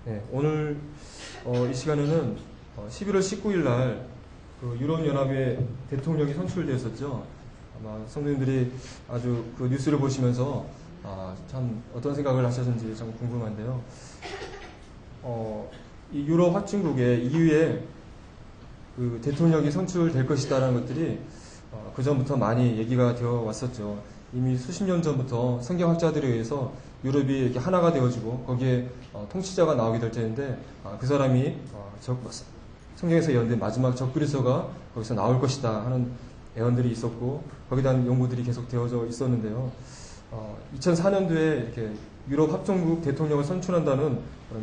네, 오늘 이 시간에는 11월 19일 날 유럽연합의 대통령이 선출되었었죠. 아마 성도님들이 아주 그 뉴스를 보시면서 참 어떤 생각을 하셨는지 참 궁금한데요. 이 유럽 합중국의 EU에 그 대통령이 선출될 것이다라는 것들이 그 전부터 많이 얘기가 되어 왔었죠. 이미 수십 년 전부터 성경학자들에 의해서 유럽이 이렇게 하나가 되어지고 거기에 통치자가 나오게 될 텐데 그 사람이 성경에서 예언된 마지막 적그리스도가 거기서 나올 것이다 하는 예언들이 있었고 거기에 대한 연구들이 계속 되어져 있었는데요. 2004년도에 이렇게 유럽 합중국 대통령을 선출한다는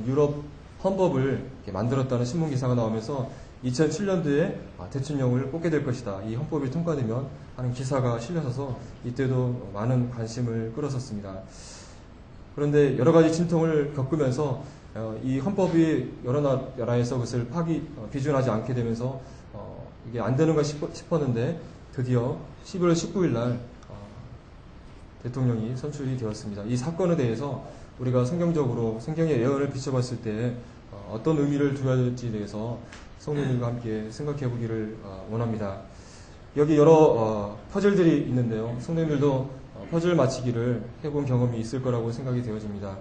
유럽 헌법을 만들었다는 신문 기사가 나오면서 2007년도에 대통령을 뽑게 될 것이다. 이 헌법이 통과되면 하는 기사가 실려서 이때도 많은 관심을 끌었었습니다. 그런데 여러 가지 진통을 겪으면서 이 헌법이 여러 나라에서 그것을 비준하지 않게 되면서 이게 안 되는가 싶었는데 드디어 11월 19일 날 대통령이 선출이 되었습니다. 이 사건에 대해서 우리가 성경적으로 성경의 예언을 비춰봤을 때 어떤 의미를 두어야 될지에 대해서 성도님과 함께 생각해 보기를 원합니다. 여기 여러 퍼즐들이 있는데요. 성도님들도 퍼즐 맞히기를 해본 경험이 있을 거라고 생각이 되어집니다.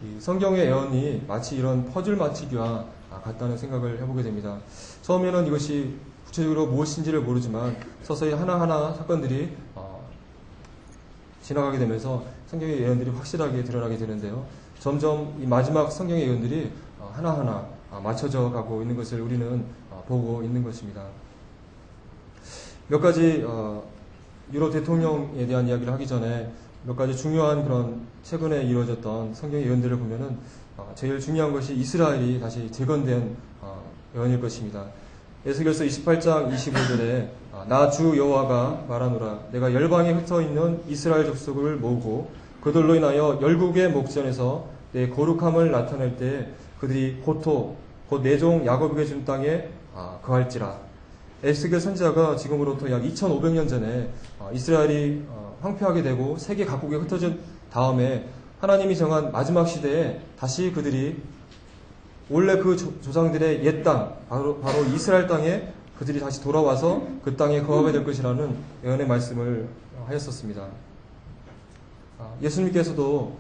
이 성경의 예언이 마치 이런 퍼즐 맞히기와 같다는 생각을 해보게 됩니다. 처음에는 이것이 구체적으로 무엇인지를 모르지만 서서히 하나하나 사건들이 지나가게 되면서 성경의 예언들이 확실하게 드러나게 되는데요. 점점 이 마지막 성경의 예언들이 하나하나 맞춰져 가고 있는 것을 우리는 보고 있는 것입니다. 몇 가지 유럽 대통령에 대한 이야기를 하기 전에 몇 가지 중요한 그런 최근에 이루어졌던 성경의 예언들을 보면은 제일 중요한 것이 이스라엘이 다시 재건된 예언일 것입니다. 에스겔서 28장 25절에 나 주 여호와가 말하노라 내가 열방에 흩어있는 이스라엘 족속을 모으고 그들로 인하여 열국의 목전에서 내 거룩함을 나타낼 때 그들이 곧 내 종 야곱에게 준 땅에 거할지라. 에스겔 선지자가 지금으로부터 약 2500년 전에 이스라엘이 황폐하게 되고 세계 각국에 흩어진 다음에 하나님이 정한 마지막 시대에 다시 그들이 원래 그 조상들의 옛 땅, 바로 이스라엘 땅에 그들이 다시 돌아와서 그 땅에 거하게 될 것이라는 예언의 말씀을 하였었습니다. 예수님께서도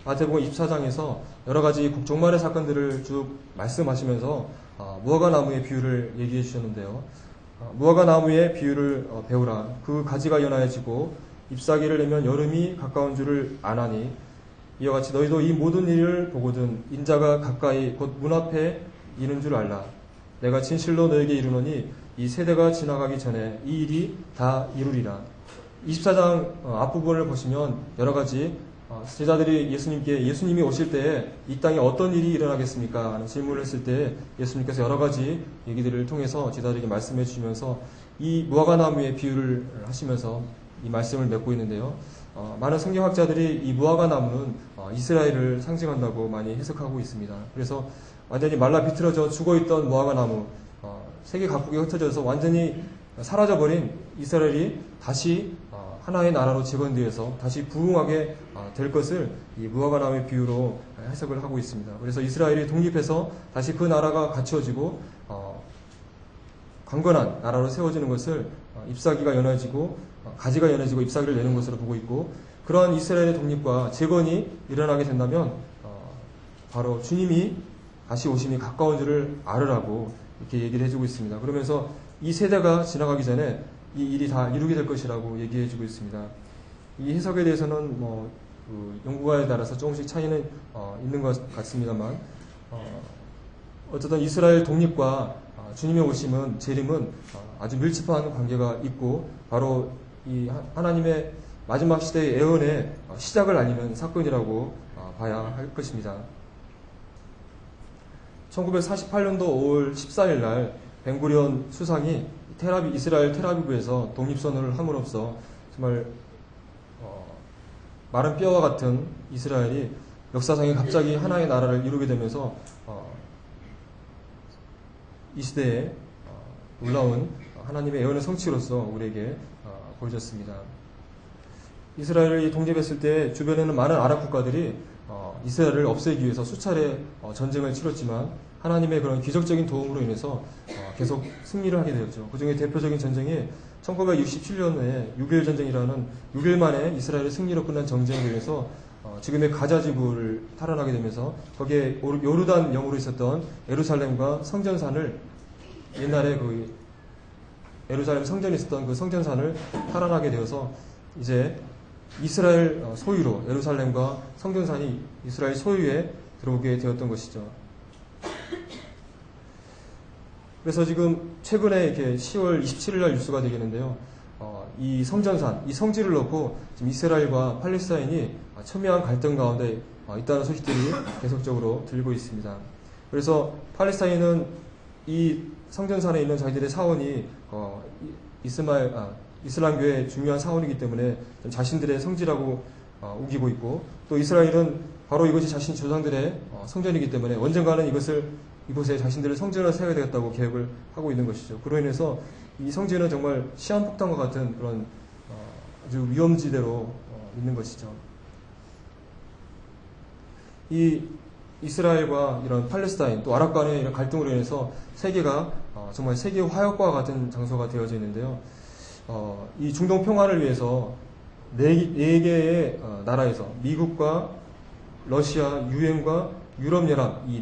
마태복음 24장에서 여러 가지 종말의 사건들을 쭉 말씀하시면서 무화과 나무의 비유를 얘기해 주셨는데요. 무화과 나무의 비유를 배우라. 그 가지가 연하여지고 잎사귀를 내면 여름이 가까운 줄을 아나니 이와 같이 너희도 이 모든 일을 보거든 인자가 가까이 곧 문 앞에 이른 줄 알라. 내가 진실로 너에게 이르노니 이 세대가 지나가기 전에 이 일이 다 이루리라. 24장 앞부분을 보시면 여러 가지 제자들이 예수님이 오실 때에 이 땅에 어떤 일이 일어나겠습니까? 하는 질문을 했을 때 예수님께서 여러 가지 얘기들을 통해서 제자들에게 말씀해 주시면서 이 무화과나무의 비유를 하시면서 이 말씀을 맺고 있는데요. 많은 성경학자들이 이 무화과나무는 이스라엘을 상징한다고 많이 해석하고 있습니다. 그래서 완전히 말라 비틀어져 죽어있던 무화과나무, 세계 각국에 흩어져서 완전히 사라져버린 이스라엘이 다시 하나의 나라로 재건되어서 다시 부흥하게 될 것을 이 무화과나무의 비유로 해석을 하고 있습니다. 그래서 이스라엘이 독립해서 다시 그 나라가 갖추어지고 강건한 나라로 세워지는 것을 잎사귀가 연해지고 가지가 연해지고 잎사귀를 내는 것으로 보고 있고 그러한 이스라엘의 독립과 재건이 일어나게 된다면 바로 주님이 다시 오심이 가까운 줄을 알으라고 이렇게 얘기를 해주고 있습니다. 그러면서 이 세대가 지나가기 전에 이 일이 다 이루게 될 것이라고 얘기해주고 있습니다. 이 해석에 대해서는 연구가에 따라서 조금씩 차이는 있는 것 같습니다만 어쨌든 이스라엘 독립과 주님의 오심은 재림은 아주 밀접한 관계가 있고 바로 이 하나님의 마지막 시대의 예언의 시작을 알리는 사건이라고 봐야 할 것입니다. 1948년도 5월 14일 날 벤구리온 수상이 이스라엘 텔아비브에서 독립선언을 함으로써 정말 마른 뼈와 같은 이스라엘이 역사상에 갑자기 하나의 나라를 이루게 되면서 이 시대에 놀라운 하나님의 예언의 성취로서 우리에게 보여졌습니다. 이스라엘이 독립했을 때 주변에는 많은 아랍 국가들이 이스라엘을 없애기 위해서 수차례 전쟁을 치렀지만 하나님의 그런 기적적인 도움으로 인해서 계속 승리를 하게 되었죠. 그 중에 대표적인 전쟁이 1967년에 6.1 전쟁이라는 6일 만에 이스라엘의 승리로 끝난 전쟁으로 인해서 지금의 가자 지구를 탈환하게 되면서 거기에 요르단 영으로 있었던 예루살렘과 성전산을 옛날에 그 예루살렘 성전이 있었던 그 성전산을 탈환하게 되어서 이제 이스라엘 소유로 예루살렘과 성전산이 이스라엘 소유에 들어오게 되었던 것이죠. 그래서 지금 최근에 이렇게 10월 27일 날 뉴스가 되겠는데요. 이 성전산, 이 성지를 놓고 지금 이스라엘과 팔레스타인이 첨예한 갈등 가운데 있다는 소식들이 계속적으로 들리고 있습니다. 그래서 팔레스타인은 이 성전산에 있는 자기들의 사원이 이슬람교의 중요한 사원이기 때문에 자신들의 성지라고 우기고 있고, 또 이스라엘은 바로 이것이 자신 조상들의 성전이기 때문에 언젠가는 이곳에 자신들의 성전을 세워야 되겠다고 계획을 하고 있는 것이죠. 그로 인해서 이 성지는 정말 시한폭탄과 같은 그런 아주 위험지대로 있는 것이죠. 이 이스라엘과 이런 팔레스타인 또 아랍 간의 이런 갈등으로 인해서 세계가 정말 세계 화약과 같은 장소가 되어져 있는데요. 이 중동 평화를 위해서 네 개의 나라에서 미국과 러시아, 유엔과 유럽연합 이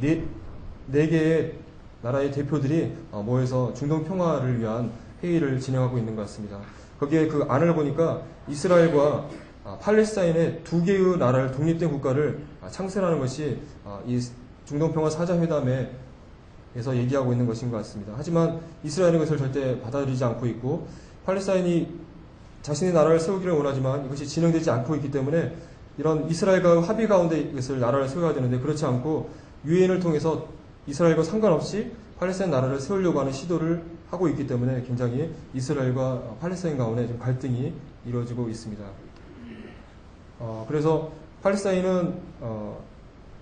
네 개의 나라의 대표들이 모여서 중동 평화를 위한 회의를 진행하고 있는 것 같습니다. 거기에 그 안을 보니까 이스라엘과 팔레스타인의 두 개의 나라를 독립된 국가를 창설하는 것이 이 중동평화 사자회담에서 얘기하고 있는 것인 것 같습니다. 하지만 이스라엘은 그것을 절대 받아들이지 않고 있고, 팔레스타인이 자신의 나라를 세우기를 원하지만 이것이 진행되지 않고 있기 때문에 이런 이스라엘과 합의 가운데 이것을 나라를 세워야 되는데, 그렇지 않고 유엔을 통해서 이스라엘과 상관없이 팔레스타인 나라를 세우려고 하는 시도를 하고 있기 때문에 굉장히 이스라엘과 팔레스타인 가운데 좀 갈등이 이루어지고 있습니다. 그래서 팔레스타인은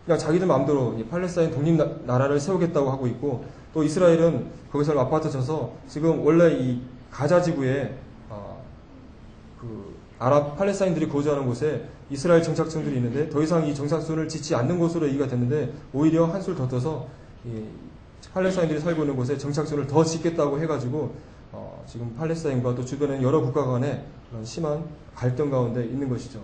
그냥 자기들 마음대로 이 팔레스타인 독립 나라를 세우겠다고 하고 있고, 또 이스라엘은 거기서 맞받아쳐서 지금 원래 이 가자 지구에 그 아랍 팔레스타인들이 거주하는 곳에 이스라엘 정착층들이 있는데 더 이상 이 정착순을 짓지 않는 곳으로 얘기가 됐는데, 오히려 한술 더 떠서 이 팔레스타인들이 살고 있는 곳에 정착순을 더 짓겠다고 해가지고 지금 팔레스타인과 또 주변의 여러 국가 간에 그런 심한 갈등 가운데 있는 것이죠.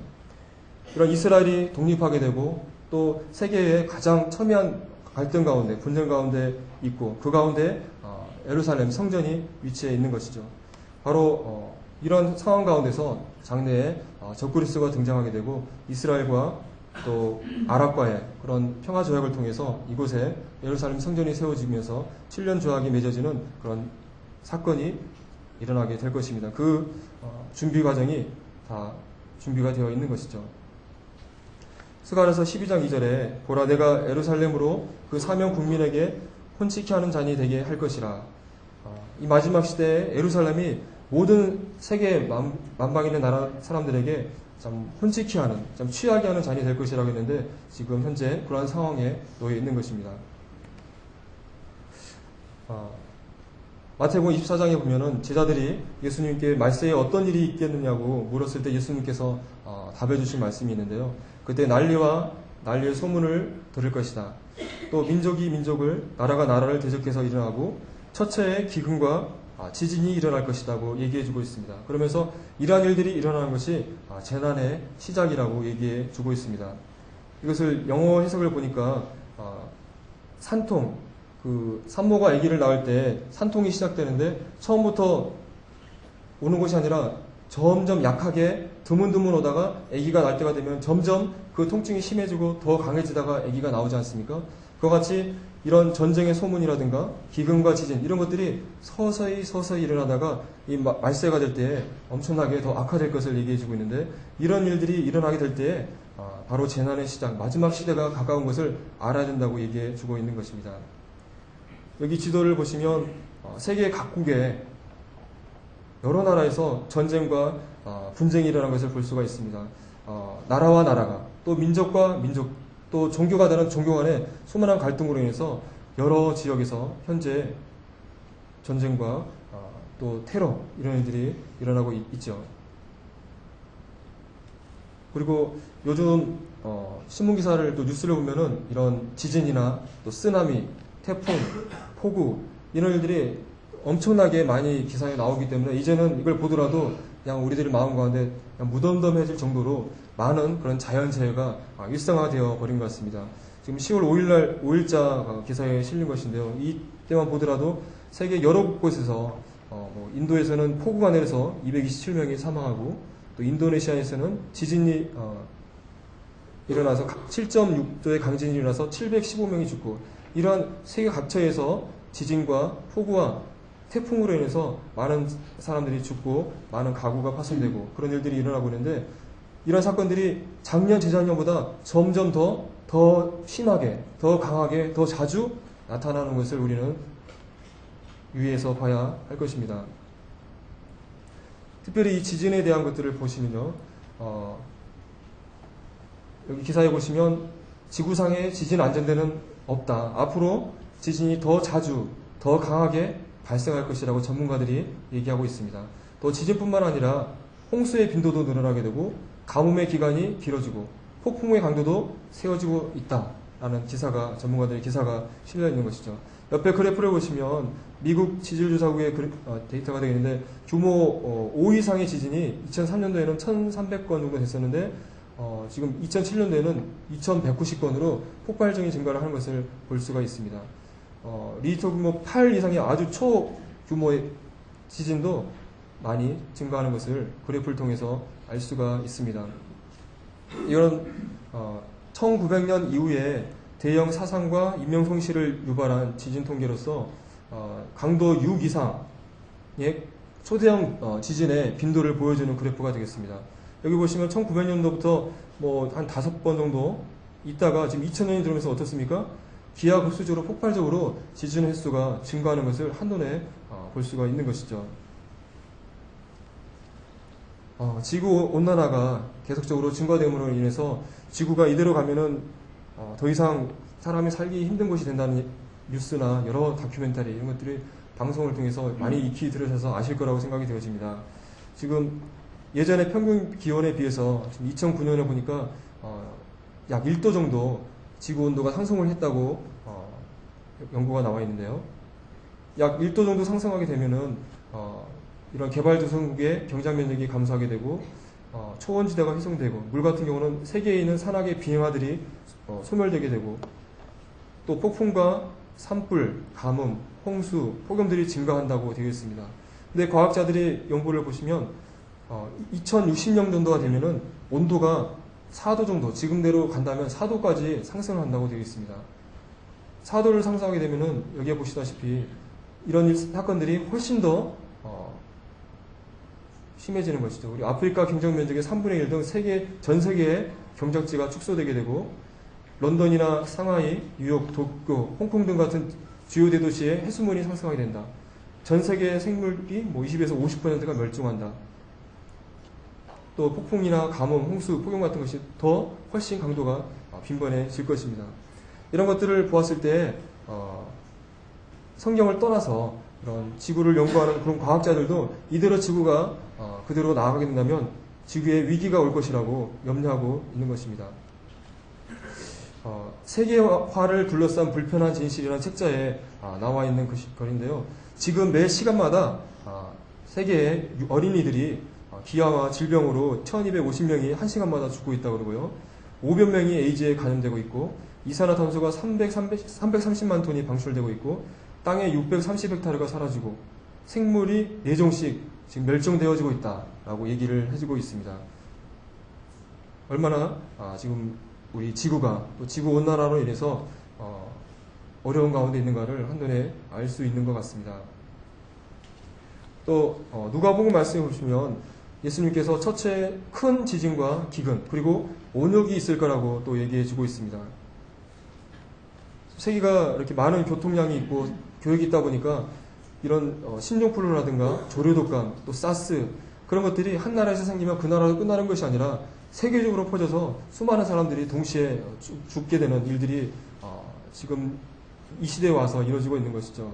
이런 이스라엘이 독립하게 되고 또 세계의 가장 첨예한 갈등 가운데, 분쟁 가운데 있고, 그 가운데 예루살렘 성전이 위치해 있는 것이죠. 바로 이런 상황 가운데서 장래에 적그리스도가 등장하게 되고, 이스라엘과 또 아랍과의 그런 평화 조약을 통해서 이곳에 예루살렘 성전이 세워지면서 7년 조약이 맺어지는 그런 사건이 일어나게 될 것입니다. 그 준비 과정이 다 준비가 되어 있는 것이죠. 스가랴서 12장 2절에 보라, 내가 예루살렘으로 그 사명 국민에게 혼치케 하는 잔이 되게 할 것이라. 이 마지막 시대에 예루살렘이 모든 세계 만방 있는 나라 사람들에게 참 혼치케 하는, 참 취하게 하는 잔이 될 것이라고 했는데, 지금 현재 그러한 상황에 놓여 있는 것입니다. 마태복음 24장에 보면은 제자들이 예수님께 말세에 어떤 일이 있겠느냐고 물었을 때 예수님께서 답해 주신 말씀이 있는데요. 그때 난리와 난리의 소문을 들을 것이다. 또 민족이 민족을, 나라가 나라를 대적해서 일어나고 처처에 기근과 지진이 일어날 것이라고 얘기해주고 있습니다. 그러면서 이러한 일들이 일어나는 것이 재난의 시작이라고 얘기해주고 있습니다. 이것을 영어 해석을 보니까 산통, 그 산모가 아기를 낳을 때 산통이 시작되는데 처음부터 오는 것이 아니라 점점 약하게 드문드문 오다가 아기가 날 때가 되면 점점 그 통증이 심해지고 더 강해지다가 아기가 나오지 않습니까? 그와 같이 이런 전쟁의 소문이라든가 기근과 지진 이런 것들이 서서히 일어나다가 이 말세가 될 때에 엄청나게 더 악화될 것을 얘기해주고 있는데, 이런 일들이 일어나게 될 때에 바로 재난의 시작, 마지막 시대가 가까운 것을 알아야 된다고 얘기해주고 있는 것입니다. 여기 지도를 보시면 세계 각국에 여러 나라에서 전쟁과 분쟁이 일어난 것을 볼 수가 있습니다. 나라와 나라가, 또 민족과 민족, 또 종교가 다른 종교 간의 수많은 갈등으로 인해서 여러 지역에서 현재 전쟁과 또 테러 이런 일들이 일어나고 있죠. 그리고 요즘 신문 기사를 또 뉴스를 보면은 이런 지진이나 또 쓰나미, 태풍, 폭우 이런 일들이 엄청나게 많이 기사에 나오기 때문에 이제는 이걸 보더라도 그냥 우리들의 마음 가운데 그냥 무덤덤해질 정도로 많은 그런 자연재해가 일상화되어 버린 것 같습니다. 지금 10월 5일날 5일자 기사에 실린 것인데요. 이때만 보더라도 세계 여러 곳에서 인도에서는 폭우가 내려서 227명이 사망하고 또 인도네시아에서는 지진이 일어나서 7.6도의 강진이 일어나서 715명이 죽고 이러한 세계 각처에서 지진과 폭우와 태풍으로 인해서 많은 사람들이 죽고 많은 가구가 파손되고 그런 일들이 일어나고 있는데 이런 사건들이 작년, 재작년보다 점점 더 심하게, 더 강하게, 더 자주 나타나는 것을 우리는 유의해서 봐야 할 것입니다. 특별히 이 지진에 대한 것들을 보시면요. 여기 기사에 보시면 지구상에 지진 안전대는 없다. 앞으로 지진이 더 자주, 더 강하게 발생할 것이라고 전문가들이 얘기하고 있습니다. 또 지진뿐만 아니라 홍수의 빈도도 늘어나게 되고 가뭄의 기간이 길어지고 폭풍의 강도도 세워지고 있다라는 전문가들의 기사가 실려 있는 것이죠. 옆에 그래프를 보시면 미국 지질조사국의 데이터가 되겠는데 규모 5 이상의 지진이 2003년도에는 1,300건 정도 됐었는데 지금 2007년도에는 2,190건으로 폭발적인 증가를 하는 것을 볼 수가 있습니다. 리히터 규모 8 이상의 아주 초규모의 지진도 많이 증가하는 것을 그래프를 통해서 알 수가 있습니다. 이런 1900년 이후에 대형 사상과 인명 손실을 유발한 지진 통계로서 강도 6 이상의 초대형 지진의 빈도를 보여주는 그래프가 되겠습니다. 여기 보시면 1900년도부터 한 5번 정도 있다가 지금 2000년이 들어오면서 어떻습니까? 기하급수적으로 폭발적으로 지진 횟수가 증가하는 것을 한눈에 볼 수가 있는 것이죠. 지구 온난화가 계속적으로 증가됨으로 인해서 지구가 이대로 가면은 더 이상 사람이 살기 힘든 곳이 된다는 뉴스나 여러 다큐멘터리 이런 것들이 방송을 통해서 많이 익히 들으셔서 아실 거라고 생각이 되어집니다. 지금 예전의 평균 기온에 비해서 지금 2009년에 보니까 약 1도 정도 지구 온도가 상승을 했다고 연구가 나와 있는데요. 약 1도 정도 상승하게 되면은 이런 개발도상국의 경작 면적이 감소하게 되고 초원지대가 훼손되고 물 같은 경우는 세계에 있는 산악의 빙하들이 소멸되게 되고 또 폭풍과 산불, 가뭄, 홍수, 폭염들이 증가한다고 되어 있습니다. 근데 과학자들이 연구를 보시면 2060년 정도가 되면은 온도가 4도 정도, 지금대로 간다면 4도까지 상승한다고 되어 있습니다. 4도를 상승하게 되면은 여기에 보시다시피 이런 사건들이 훨씬 더 심해지는 것이죠. 우리 아프리카 경적 면적의 3분의 1 등 전 세계의 경작지가 축소되게 되고 런던이나 상하이, 뉴욕, 도쿄, 홍콩 등 같은 주요 대도시의 해수면이 상승하게 된다. 전 세계의 생물이 20에서 50%가 멸종한다. 또 폭풍이나 가뭄, 홍수, 폭염 같은 것이 훨씬 강도가 빈번해질 것입니다. 이런 것들을 보았을 때 성경을 떠나서 이런 지구를 연구하는 그런 과학자들도 이대로 지구가 그대로 나아가게 된다면 지구에 위기가 올 것이라고 염려하고 있는 것입니다. 세계화를 둘러싼 불편한 진실이라는 책자에 나와 있는 글인데요. 지금 매 시간마다 세계의 어린이들이 기아와 질병으로 1250명이 한 시간마다 죽고 있다고 그러고요. 500 명이 에이즈에 감염되고 있고 이산화탄소가 330만 톤이 방출되고 있고 땅에 630헥타르가 사라지고 생물이 4종씩 지금 멸종되어지고 있다라고 얘기를 해주고 있습니다. 얼마나 지금 우리 지구가 또 지구 온난화로 인해서 어려운 가운데 있는가를 한눈에 알 수 있는 것 같습니다. 또 누가복음 말씀해 보시면 예수님께서 첫째 큰 지진과 기근 그리고 온역이 있을 거라고 또 얘기해 주고 있습니다. 세계가 이렇게 많은 교통량이 있고 교역이 있다 보니까 이런 신종플루라든가 조류독감 또 사스 그런 것들이 한 나라에서 생기면 그 나라로 끝나는 것이 아니라 세계적으로 퍼져서 수많은 사람들이 동시에 죽게 되는 일들이 지금 이 시대에 와서 이루어지고 있는 것이죠.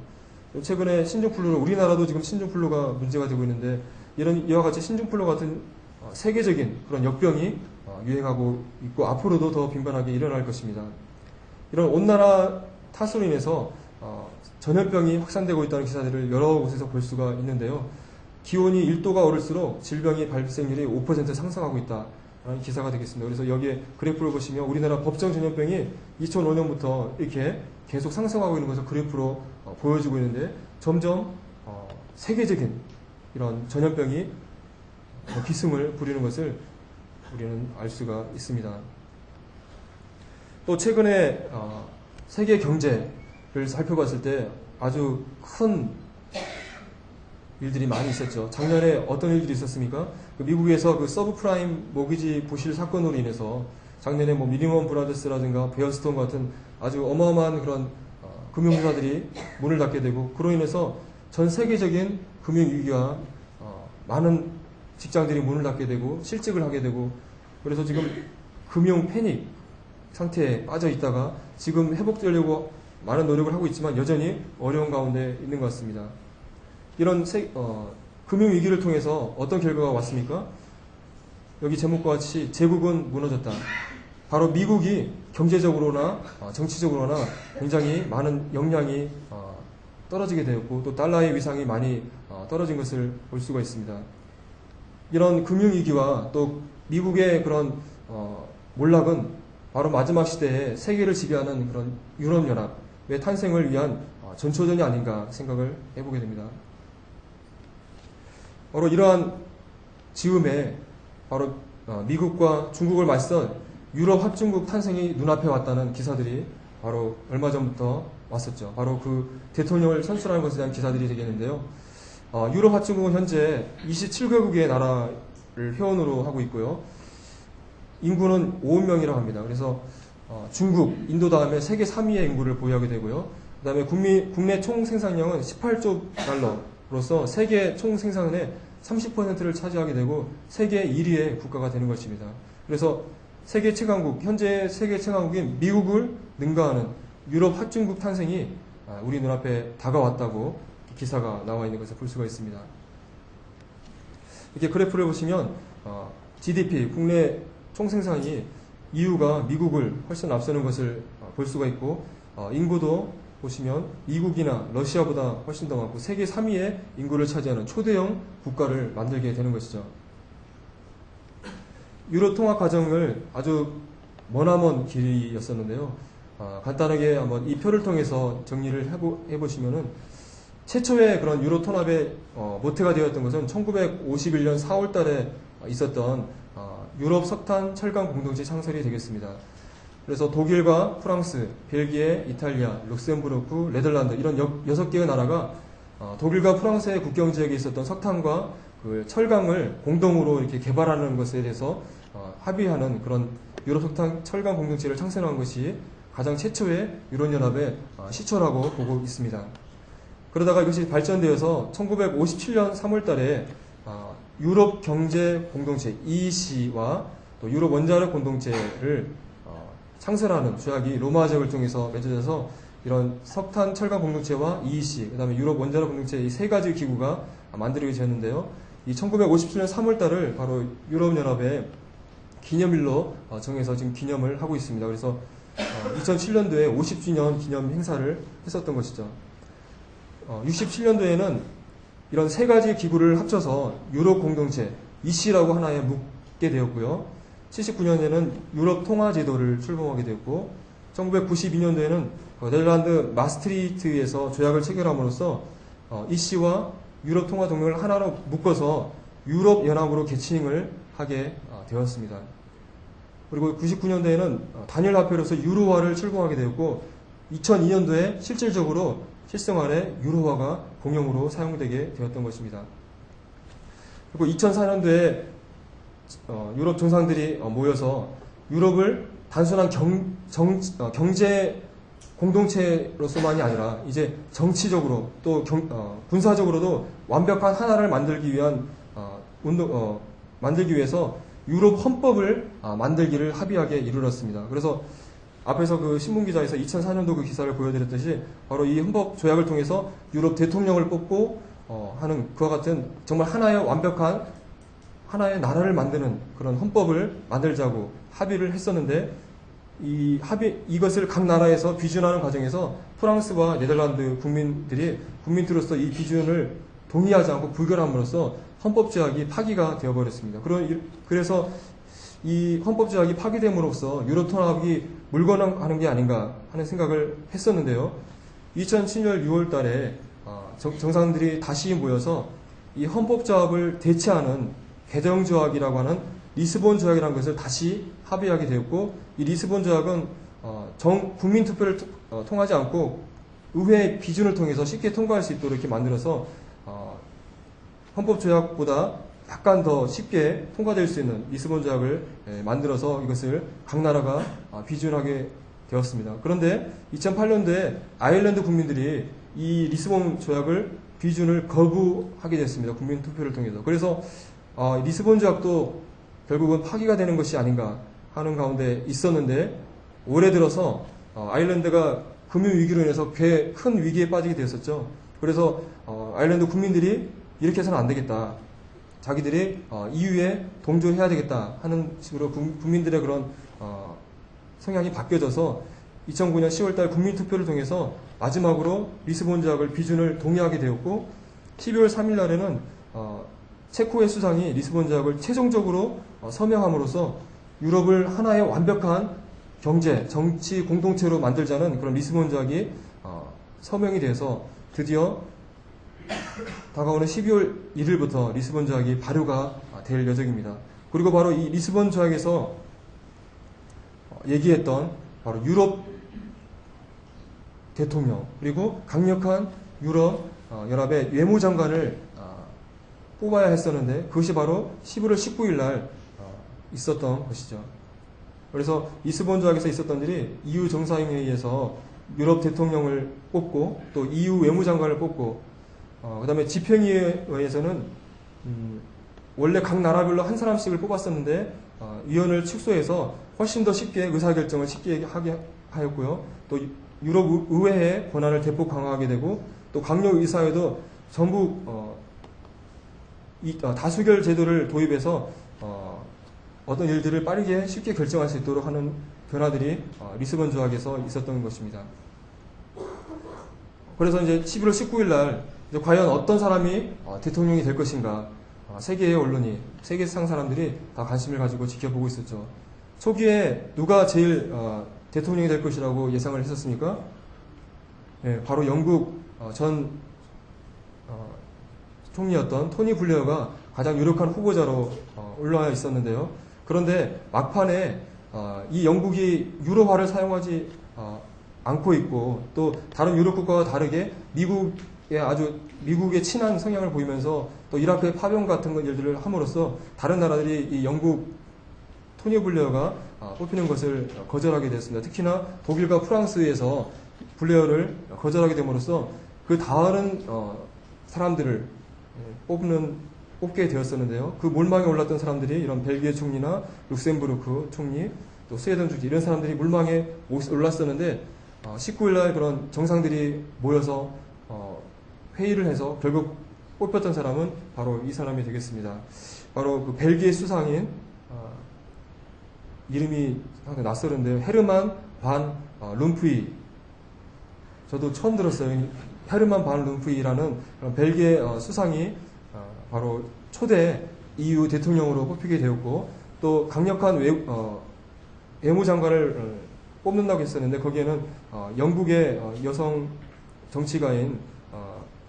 최근에 신종플루로 우리나라도 지금 신종플루가 문제가 되고 있는데 이와 같이 신종플루 같은 세계적인 그런 역병이 유행하고 있고 앞으로도 더 빈번하게 일어날 것입니다. 이런 온난화 탓으로 인해서 전염병이 확산되고 있다는 기사들을 여러 곳에서 볼 수가 있는데요. 기온이 1도가 오를수록 질병의 발생률이 5% 상승하고 있다라는 기사가 되겠습니다. 그래서 여기에 그래프를 보시면 우리나라 법정 전염병이 2005년부터 이렇게 계속 상승하고 있는 것을 그래프로 보여주고 있는데 점점 세계적인 이런 전염병이 기승을 부리는 것을 우리는 알 수가 있습니다. 또 최근에 세계 경제를 살펴봤을 때 아주 큰 일들이 많이 있었죠. 작년에 어떤 일들이 있었습니까? 미국에서 그 서브프라임 모기지 부실 사건으로 인해서 작년에 뭐 미니멈 브라더스라든가 베어스톤 같은 아주 어마어마한 그런 금융회사들이 문을 닫게 되고 그로 인해서 전 세계적인 금융위기와 많은 직장들이 문을 닫게 되고 실직을 하게 되고 그래서 지금 금융 패닉 상태에 빠져 있다가 지금 회복되려고 많은 노력을 하고 있지만 여전히 어려운 가운데 있는 것 같습니다. 이런 금융위기를 통해서 어떤 결과가 왔습니까? 여기 제목과 같이 제국은 무너졌다. 바로 미국이 경제적으로나 정치적으로나 굉장히 많은 역량이 떨어지게 되었고 또 달러의 위상이 많이 떨어진 것을 볼 수가 있습니다. 이런 금융위기와 또 미국의 그런 몰락은 바로 마지막 시대에 세계를 지배하는 그런 유럽연합의 탄생을 위한 전초전이 아닌가 생각을 해보게 됩니다. 바로 이러한 즈음에 바로 미국과 중국을 맞선 유럽 합중국 탄생이 눈앞에 왔다는 기사들이 바로 얼마 전부터 왔었죠. 바로 그 대통령을 선출하는 것에 대한 기사들이 되겠는데요. 유럽 합중국은 현재 27개국의 나라를 회원으로 하고 있고요. 인구는 5억 명이라고 합니다. 그래서 중국, 인도 다음에 세계 3위의 인구를 보유하게 되고요. 그 다음에 국내 총 생산량은 18조 달러로서 세계 총 생산의 30%를 차지하게 되고 세계 1위의 국가가 되는 것입니다. 그래서 세계 최강국, 현재 세계 최강국인 미국을 능가하는 유럽 합중국 탄생이 우리 눈앞에 다가왔다고 기사가 나와 있는 것을 볼 수가 있습니다. 이렇게 그래프를 보시면 GDP, 국내 총생산이 EU가 미국을 훨씬 앞서는 것을 볼 수가 있고 인구도 보시면 미국이나 러시아보다 훨씬 더 많고 세계 3위의 인구를 차지하는 초대형 국가를 만들게 되는 것이죠. 유럽 통합 과정을 아주 머나먼 길이였었는데요. 간단하게 한번 이 표를 통해서 정리를 해보시면은 최초의 그런 유럽 통합의 모태가 되었던 것은 1951년 4월 달에 있었던 유럽 석탄 철강 공동체 창설이 되겠습니다. 그래서 독일과 프랑스, 벨기에, 이탈리아, 룩셈부르크, 네덜란드 이런 6개의 나라가 독일과 프랑스의 국경 지역에 있었던 석탄과 그 철강을 공동으로 이렇게 개발하는 것에 대해서 합의하는 그런 유럽 석탄 철강 공동체를 창설한 것이 가장 최초의 유럽연합의 시초라고 보고 있습니다. 그러다가 이것이 발전되어서 1957년 3월 달에 유럽 경제 공동체 EEC와 또 유럽 원자력 공동체를 창설하는 조약이 로마 제국을 통해서 맺어져서 이런 석탄 철강 공동체와 EEC, 그 다음에 유럽 원자력 공동체 이 세 가지 기구가 만들어지게 되었는데요. 이 1957년 3월 달을 바로 유럽연합의 기념일로 정해서 지금 기념을 하고 있습니다. 그래서 2007년도에 50주년 기념 행사를 했었던 것이죠. 67년도에는 이런 세 가지 기구를 합쳐서 유럽 공동체 EC라고 하나에 묶게 되었고요. 79년에는 유럽 통화 제도를 출범하게 되었고 1992년도에는 네덜란드 마스트리히트에서 조약을 체결함으로써 EC와 유럽 통화 동맹을 하나로 묶어서 유럽 연합으로 개칭을 하게 되었습니다. 그리고 99년도에는 단일 화폐로서 유로화를 출범하게 되었고 2002년도에 실질적으로 실생활에 유로화가 공용으로 사용되게 되었던 것입니다. 그리고 2004년도에 유럽 정상들이 모여서 유럽을 단순한 경제 공동체로서만이 아니라 이제 정치적으로 또 군사적으로도 완벽한 하나를 만들기 위한 만들기 위해서 유럽 헌법을 만들기를 합의하게 이르렀습니다. 그래서 앞에서 그 신문기자에서 2004년도 그 기사를 보여드렸듯이 바로 이 헌법 조약을 통해서 유럽 대통령을 뽑고 하는 그와 같은 정말 하나의 완벽한 하나의 나라를 만드는 그런 헌법을 만들자고 합의를 했었는데 이것을 각 나라에서 비준하는 과정에서 프랑스와 네덜란드 국민들로서 이 비준을 동의하지 않고 불결함으로써 헌법조약이 파기가 되어버렸습니다. 그래서 이 헌법조약이 파기됨으로써 유럽 통합이 물건하는 게 아닌가 하는 생각을 했었는데요. 2007년 6월 달에 정상들이 다시 모여서 이 헌법조합을 대체하는 개정조약이라고 하는 리스본 조약이라는 것을 다시 합의하게 되었고, 이 리스본 조약은 국민투표를 통하지 않고 의회 비준을 통해서 쉽게 통과할 수 있도록 이렇게 만들어서 헌법조약보다 약간 더 쉽게 통과될 수 있는 리스본 조약을 만들어서 이것을 각 나라가 비준하게 되었습니다. 그런데 2008년도에 아일랜드 국민들이 이 리스본 조약을 비준을 거부하게 됐습니다. 국민투표를 통해서. 그래서 리스본 조약도 결국은 파기가 되는 것이 아닌가 하는 가운데 있었는데, 올해 들어서 아일랜드가 금융위기로 인해서 꽤 큰 위기에 빠지게 되었었죠. 그래서 아일랜드 국민들이 이렇게 해서는 안 되겠다, 자기들이 EU에 동조해야 되겠다 하는 식으로 국민들의 그런 성향이 바뀌어져서 2009년 10월달 국민투표를 통해서 마지막으로 리스본 조약을 비준을 동의하게 되었고, 12월 3일 날에는 체코의 수상이 리스본 조약을 최종적으로 서명함으로써 유럽을 하나의 완벽한 경제, 정치 공동체로 만들자는 그런 리스본 조약이 서명이 돼서 드디어 다가오는 12월 1일부터 리스본 조약이 발효가 될 예정입니다. 그리고 바로 이 리스본 조약에서 얘기했던 바로 유럽 대통령, 그리고 강력한 유럽 연합의 외무장관을 뽑아야 했었는데, 그것이 바로 11월 19일 날 있었던 것이죠. 그래서 리스본 조약에서 있었던 일이 EU 정상회의에서 유럽 대통령을 뽑고 또 EU 외무장관을 뽑고, 그 다음에 집행위에서는 원래 각 나라별로 한 사람씩을 뽑았었는데 위원을 축소해서 훨씬 더 쉽게 의사결정을 쉽게 하게 하였고요. 또 유럽 의회의 권한을 대폭 강화하게 되고, 또 강력의사회도 전부 다수결 제도를 도입해서 어떤 일들을 빠르게 쉽게 결정할 수 있도록 하는 변화들이 리스본 조약에서 있었던 것입니다. 그래서 이제 11월 19일 날 과연 어떤 사람이 대통령이 될 것인가, 세계의 언론이, 세계 상 사람들이 다 관심을 가지고 지켜보고 있었죠. 초기에 누가 제일 대통령이 될 것이라고 예상을 했었습니까? 네, 바로 영국 전 총리였던 토니 블레어가 가장 유력한 후보자로 올라와 있었는데요. 그런데 막판에 이 영국이 유로화를 사용하지 않고 있고, 또 다른 유럽 국가와 다르게 미국의 친한 성향을 보이면서 또 이라크의 파병 같은 일들을 함으로써 다른 나라들이 이 영국 토니 블레어가 뽑히는 것을 거절하게 됐습니다. 특히나 독일과 프랑스에서 블레어를 거절하게 됨으로써 그 다른 사람들을 뽑게 되었었는데요. 그 몰망에 올랐던 사람들이 이런 벨기에 총리나 룩셈부르크 총리, 또 스웨덴 총리, 이런 사람들이 몰망에 올랐었는데 19일날 그런 정상들이 모여서 회의를 해서 결국 뽑혔던 사람은 바로 이 사람이 되겠습니다. 바로 그 벨기에 수상인, 이름이 상당히 낯설은데요. 헤르만 반 룸프이. 저도 처음 들었어요. 헤르만 반 룸프이라는 벨기에 수상이 바로 초대 EU 대통령으로 뽑히게 되었고, 또 강력한 외무장관을 뽑는다고 했었는데, 거기에는 영국의 여성 정치가인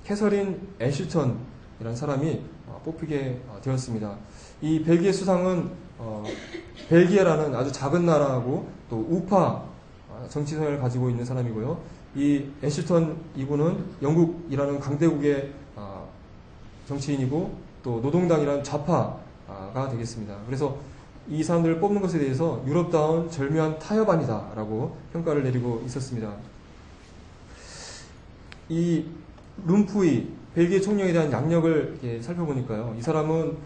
캐서린 애슈턴이라는 사람이 뽑히게 되었습니다. 이 벨기에 수상은 벨기에라는 아주 작은 나라하고 또 우파 정치 성향을 가지고 있는 사람이고요. 이 애슈턴 이분은 영국이라는 강대국의 정치인이고 또 노동당이라는 좌파가 되겠습니다. 그래서 이 사람들을 뽑는 것에 대해서 유럽다운 절묘한 타협안이다라고 평가를 내리고 있었습니다. 이 룸프이 벨기에 총령에 대한 양력을 이렇게 살펴보니까요, 이 사람은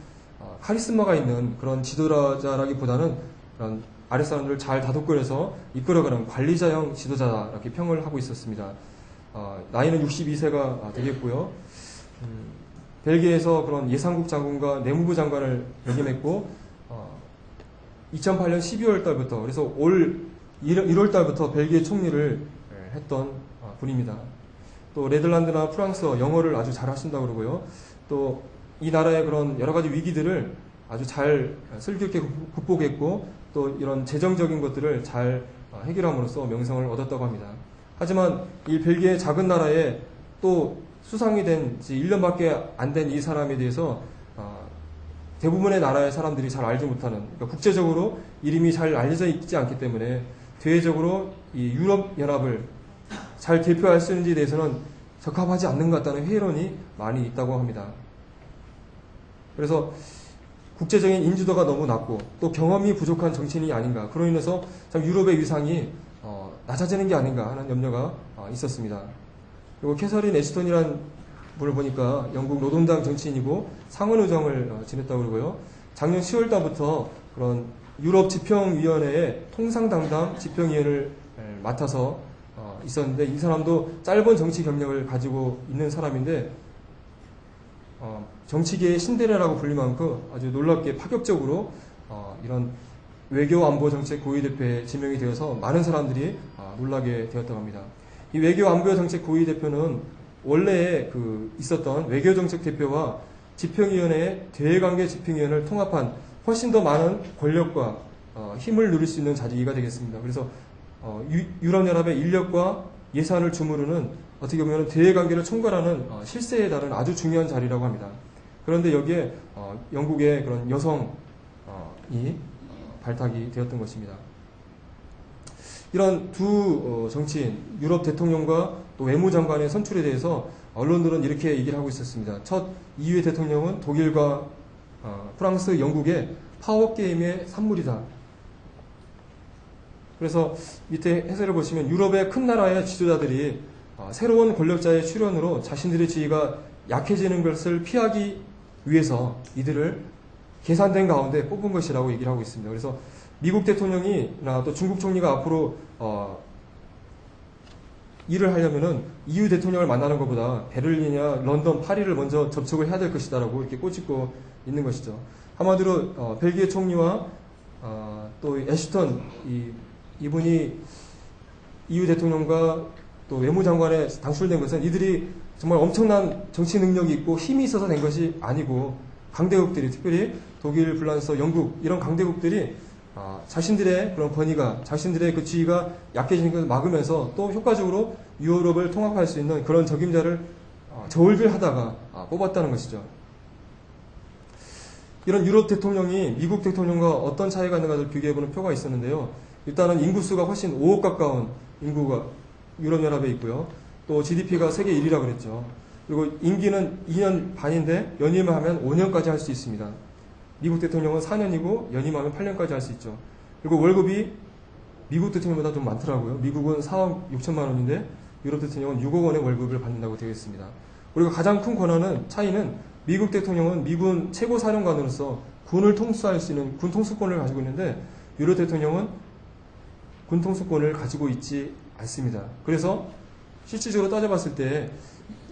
카리스마가 있는 그런 지도자라기보다는 그런 아랫사람들을 잘 다독거려서 이끌어가는 관리자형 지도자다, 이렇게 평을 하고 있었습니다. 나이는 62세가 되겠고요. 벨기에에서 그런 예산국 장관과 내무부 장관을 역임했고 2008년 12월 달부터 그래서 올 1월 달부터 벨기에 총리를 했던 분입니다. 또 네덜란드나 프랑스어, 영어를 아주 잘 하신다고 그러고요. 또 이 나라의 그런 여러 가지 위기들을 아주 잘 슬기롭게 극복했고 또 이런 재정적인 것들을 잘 해결함으로써 명성을 얻었다고 합니다. 하지만 이 벨기에 작은 나라에 또 수상이 된 1년밖에 안 된 이 사람에 대해서 대부분의 나라의 사람들이 잘 알지 못하는, 그러니까 국제적으로 이름이 잘 알려져 있지 않기 때문에 대외적으로 이 유럽연합을 잘 대표할 수 있는지에 대해서는 적합하지 않는 것 같다는 회의론이 많이 있다고 합니다. 그래서 국제적인 인지도가 너무 낮고 또 경험이 부족한 정치인이 아닌가, 그로 인해서 참 유럽의 위상이 낮아지는 게 아닌가 하는 염려가 있었습니다. 그리고 캐서린 애시턴이라는 분을 보니까 영국 노동당 정치인이고 상원의장을 지냈다고 그러고요. 작년 10월 달부터 그런 유럽 지평위원회의 통상담당 지평위원을 맡아서 있었는데, 이 사람도 짧은 정치 경력을 가지고 있는 사람인데 정치계의 신데레라고 불릴 만큼 아주 놀랍게 파격적으로 이런 외교 안보 정책 고위 대표에 지명이 되어서 많은 사람들이 놀라게 되었다고 합니다. 이 외교 안보 정책 고위 대표는 원래 있었던 외교 정책 대표와 지평위원회의 대외관계 지평위원을 통합한 훨씬 더 많은 권력과 힘을 누릴 수 있는 자리가 되겠습니다. 그래서 유럽연합의 인력과 예산을 주무르는 어떻게 보면 대외관계를 총괄하는 실세에 달한 아주 중요한 자리라고 합니다. 그런데 여기에 영국의 그런 여성이 발탁이 되었던 것입니다. 이런 두 정치인, 유럽 대통령과 또 외무장관의 선출에 대해서 언론들은 이렇게 얘기를 하고 있었습니다. 첫 EU의 대통령은 독일과 프랑스, 영국의 파워게임의 산물이다. 그래서 밑에 해설을 보시면 유럽의 큰 나라의 지도자들이 새로운 권력자의 출현으로 자신들의 지위가 약해지는 것을 피하기 위해서 이들을 계산된 가운데 뽑은 것이라고 얘기를 하고 있습니다. 그래서 미국 대통령이나 또 중국 총리가 앞으로 일을 하려면은 EU 대통령을 만나는 것보다 베를린이나 런던, 파리를 먼저 접촉을 해야 될 것이다라고 이렇게 꼬집고 있는 것이죠. 한마디로 벨기에 총리와 또 애시턴 이분이 EU 대통령과 또 외무장관에 당출된 것은 이들이 정말 엄청난 정치 능력이 있고 힘이 있어서 된 것이 아니고, 강대국들이, 특별히 독일, 프랑스, 영국 이런 강대국들이 자신들의 그런 권위가, 자신들의 그 지위가 약해지는 것을 막으면서 또 효과적으로 유럽을 통합할 수 있는 그런 적임자를 저울질하다가 뽑았다는 것이죠. 이런 유럽 대통령이 미국 대통령과 어떤 차이가 있는가를 비교해보는 표가 있었는데요. 일단은 인구수가 훨씬 5억 가까운 인구가 유럽연합에 있고요. 또 GDP가 세계 1위라고 그랬죠. 그리고 임기는 2년 반인데 연임을 하면 5년까지 할 수 있습니다. 미국 대통령은 4년이고 연임하면 8년까지 할 수 있죠. 그리고 월급이 미국 대통령보다 좀 많더라고요. 미국은 4억 6천만 원인데 유럽 대통령은 6억 원의 월급을 받는다고 되어 있습니다. 그리고 가장 큰 차이는 미국 대통령은 미군 최고 사령관으로서 군을 통수할 수 있는 군 통수권을 가지고 있는데 유럽 대통령은 군 통수권을 가지고 있지 않습니다. 그래서 실질적으로 따져봤을 때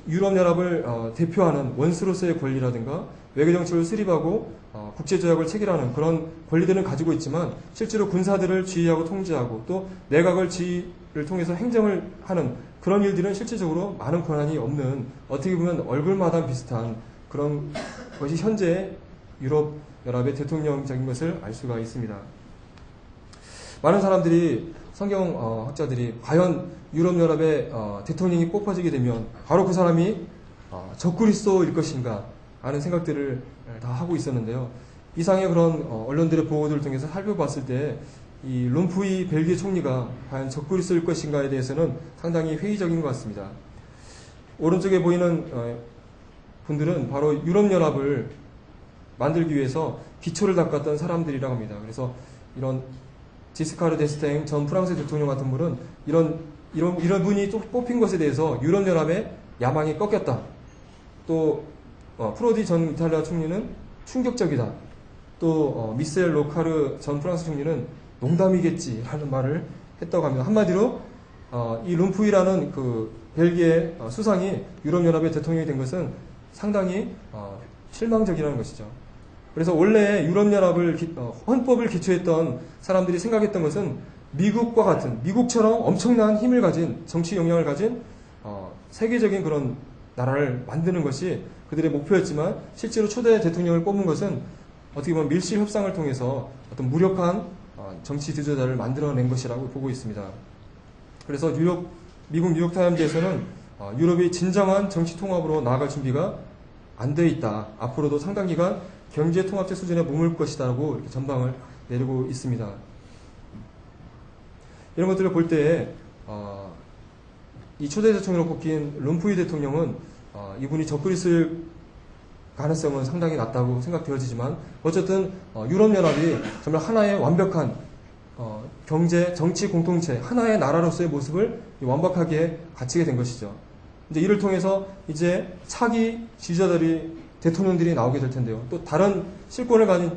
유럽연합을 대표하는 원수로서의 권리라든가 외교정책을 수립하고 국제조약을 체결하는 그런 권리들은 가지고 있지만 실제로 군사들을 지휘하고 통제하고 또 내각을 지휘를 통해서 행정을 하는 그런 일들은 실질적으로 많은 권한이 없는, 어떻게 보면 얼굴마다 비슷한 그런 것이 현재 유럽연합의 대통령적인 것을 알 수가 있습니다. 많은 사람들이, 성경학자들이 과연 유럽연합의 대통령이 뽑혀지게 되면 바로 그 사람이 적그리스도일 것인가 하는 생각들을 다 하고 있었는데요. 이상의 그런 언론들의 보고들을 통해서 살펴봤을 때 이 롬푸이 벨기에 총리가 과연 적그리스도일 것인가에 대해서는 상당히 회의적인 것 같습니다. 오른쪽에 보이는 분들은 바로 유럽연합을 만들기 위해서 기초를 닦았던 사람들이라고 합니다. 그래서 이런 지스카르 데스탱 전 프랑스 대통령 같은 분은 이런 분이 뽑힌 것에 대해서 유럽연합의 야망이 꺾였다. 또 프로디 전 이탈리아 총리는 충격적이다. 또 미셀 로카르 전 프랑스 총리는 농담이겠지 하는 말을 했다고 합니다. 한마디로 이 룸푸이라는 그 벨기에 수상이 유럽연합의 대통령이 된 것은 상당히 실망적이라는 것이죠. 그래서 원래 유럽연합을 헌법을 기초했던 사람들이 생각했던 것은 미국과 같은, 미국처럼 엄청난 힘을 가진, 정치 영향을 가진 세계적인 그런 나라를 만드는 것이 그들의 목표였지만, 실제로 초대 대통령을 뽑은 것은 어떻게 보면 밀실 협상을 통해서 어떤 무력한 정치 지도자를 만들어낸 것이라고 보고 있습니다. 그래서 미국 뉴욕타임즈에서는 유럽이 진정한 정치 통합으로 나아갈 준비가 안 돼 있다. 앞으로도 상당 기간 경제 통합제 수준에 머물 것이다라고 이렇게 전망을 내리고 있습니다. 이런 것들을 볼 때 이 초대 대통령으로 뽑힌 룸푸이 대통령은 이분이 적그리스일 가능성은 상당히 낮다고 생각되어지지만, 어쨌든 유럽연합이 정말 하나의 완벽한 경제, 정치 공동체, 하나의 나라로서의 모습을 완벽하게 갖추게 된 것이죠. 이제 이를 통해서 이제 차기 지도자들이, 대통령들이 나오게 될 텐데요. 또 다른 실권을 가진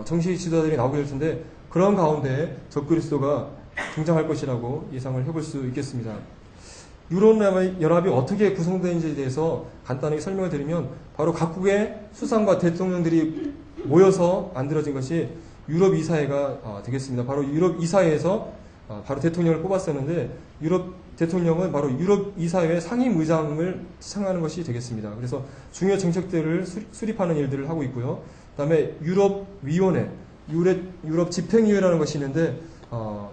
정치 지도자들이 나오게 될 텐데, 그런 가운데 적그리스도가 등장할 것이라고 예상을 해볼 수 있겠습니다. 유럽연합이 어떻게 구성되는지에 대해서 간단하게 설명을 드리면, 바로 각국의 수상과 대통령들이 모여서 만들어진 것이 유럽 이사회가 되겠습니다. 바로 유럽 이사회에서 바로 대통령을 뽑았었는데, 유럽 대통령은 바로 유럽 이사회 상임의장을 지칭하는 것이 되겠습니다. 그래서 중요 정책들을 수립하는 일들을 하고 있고요. 그다음에 유럽위원회, 유럽 집행위원회라는 것이 있는데,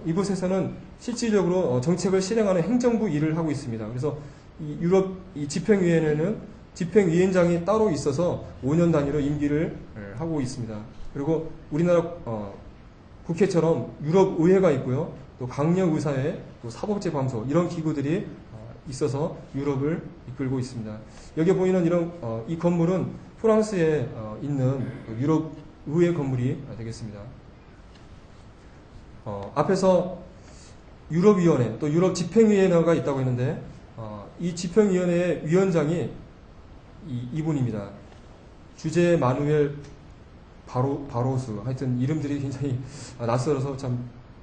이곳에서는 실질적으로 정책을 실행하는 행정부 일을 하고 있습니다. 그래서 이 유럽 이 집행위원회는 집행위원장이 따로 있어서 5년 단위로 임기를 하고 있습니다. 그리고 우리나라 국회처럼 유럽의회가 있고요. 또 강력의사회, 또 사법재판소, 이런 기구들이 있어서 유럽을 이끌고 있습니다. 여기 보이는 이 건물은 프랑스에 있는 유럽의회 건물이 되겠습니다. 앞에서 유럽위원회, 또 유럽집행위원회가 있다고 했는데, 이 집행위원회의 위원장이 이분입니다. 주제 마누엘 바로수. 하여튼 이름들이 굉장히 낯설어서 참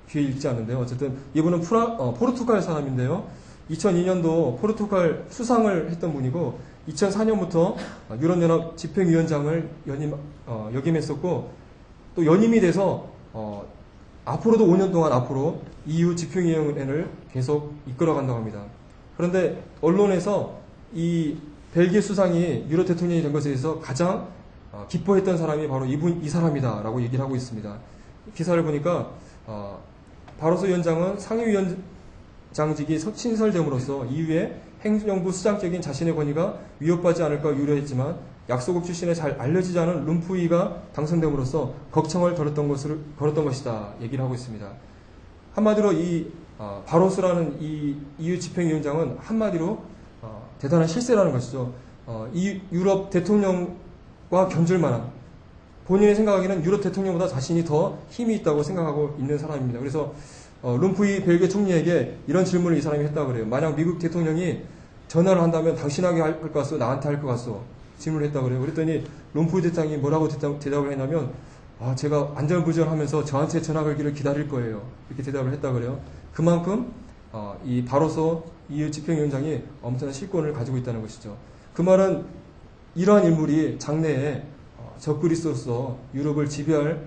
귀에 익지 않는데요. 어쨌든 이분은 포르투갈 사람인데요. 2002년도 포르투갈 수상을 했던 분이고, 2004년부터 유럽연합 집행위원장을 역임했었고, 또 연임이 돼서 앞으로도 5년 동안 앞으로 EU 집행위원회를 계속 이끌어간다고 합니다. 그런데 언론에서 이 벨기에 수상이 유럽 대통령이 된 것에 대해서 가장 기뻐했던 사람이 바로 이 사람이다라고 얘기를 하고 있습니다. 기사를 보니까 바로소 위원장은 상위위원장직이 신설됨으로써 EU의 행정부 수장적인 자신의 권위가 위협받지 않을까 우려했지만, 약소국 출신에 잘 알려지지 않은 룸푸이가 당선됨으로써 걱정을 걸었던 것이다 얘기를 하고 있습니다. 한마디로 이 바로스라는 이 EU 집행위원장은 한마디로 대단한 실세라는 것이죠. 이 유럽 대통령과 견줄 만한, 본인이 생각하기에는 유럽 대통령보다 자신이 더 힘이 있다고 생각하고 있는 사람입니다. 그래서 룸푸이 벨기에 총리에게 이런 질문을 이 사람이 했다고 그래요. 만약 미국 대통령이 전화를 한다면 당신에게 할 것 같소? 나한테 할 것 같소? 질문을 했다고 그래요. 그랬더니 룸푸이 대통령이 뭐라고 대답을 했냐면, 제가 안절부절하면서 저한테 전화 걸기를 기다릴 거예요. 이렇게 대답을 했다고 그래요. 그만큼 이 바로소 EU 집행위원장이 엄청난 실권을 가지고 있다는 것이죠. 그 말은 이러한 인물이 장래에 적그리스도로서 유럽을 지배할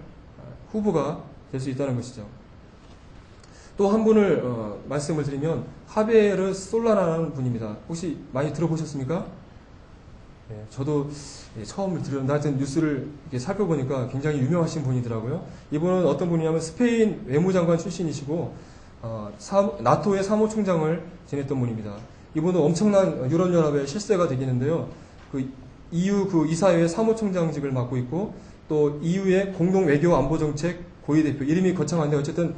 후보가 될 수 있다는 것이죠. 또 한 분을 말씀을 드리면 하베르 솔라나라는 분입니다. 혹시 많이 들어보셨습니까? 네, 저도 처음 들었는데, 하여튼 뉴스를 이렇게 살펴보니까 굉장히 유명하신 분이더라고요. 이분은 어떤 분이냐면 스페인 외무장관 출신이시고 나토의 사무총장을 지냈던 분입니다. 이분은 엄청난 유럽연합의 실세가 되겠는데요. 그 EU 그 이사회 사무총장직을 맡고 있고, 또 EU의 공동 외교 안보 정책 고위대표, 이름이 거창한데 어쨌든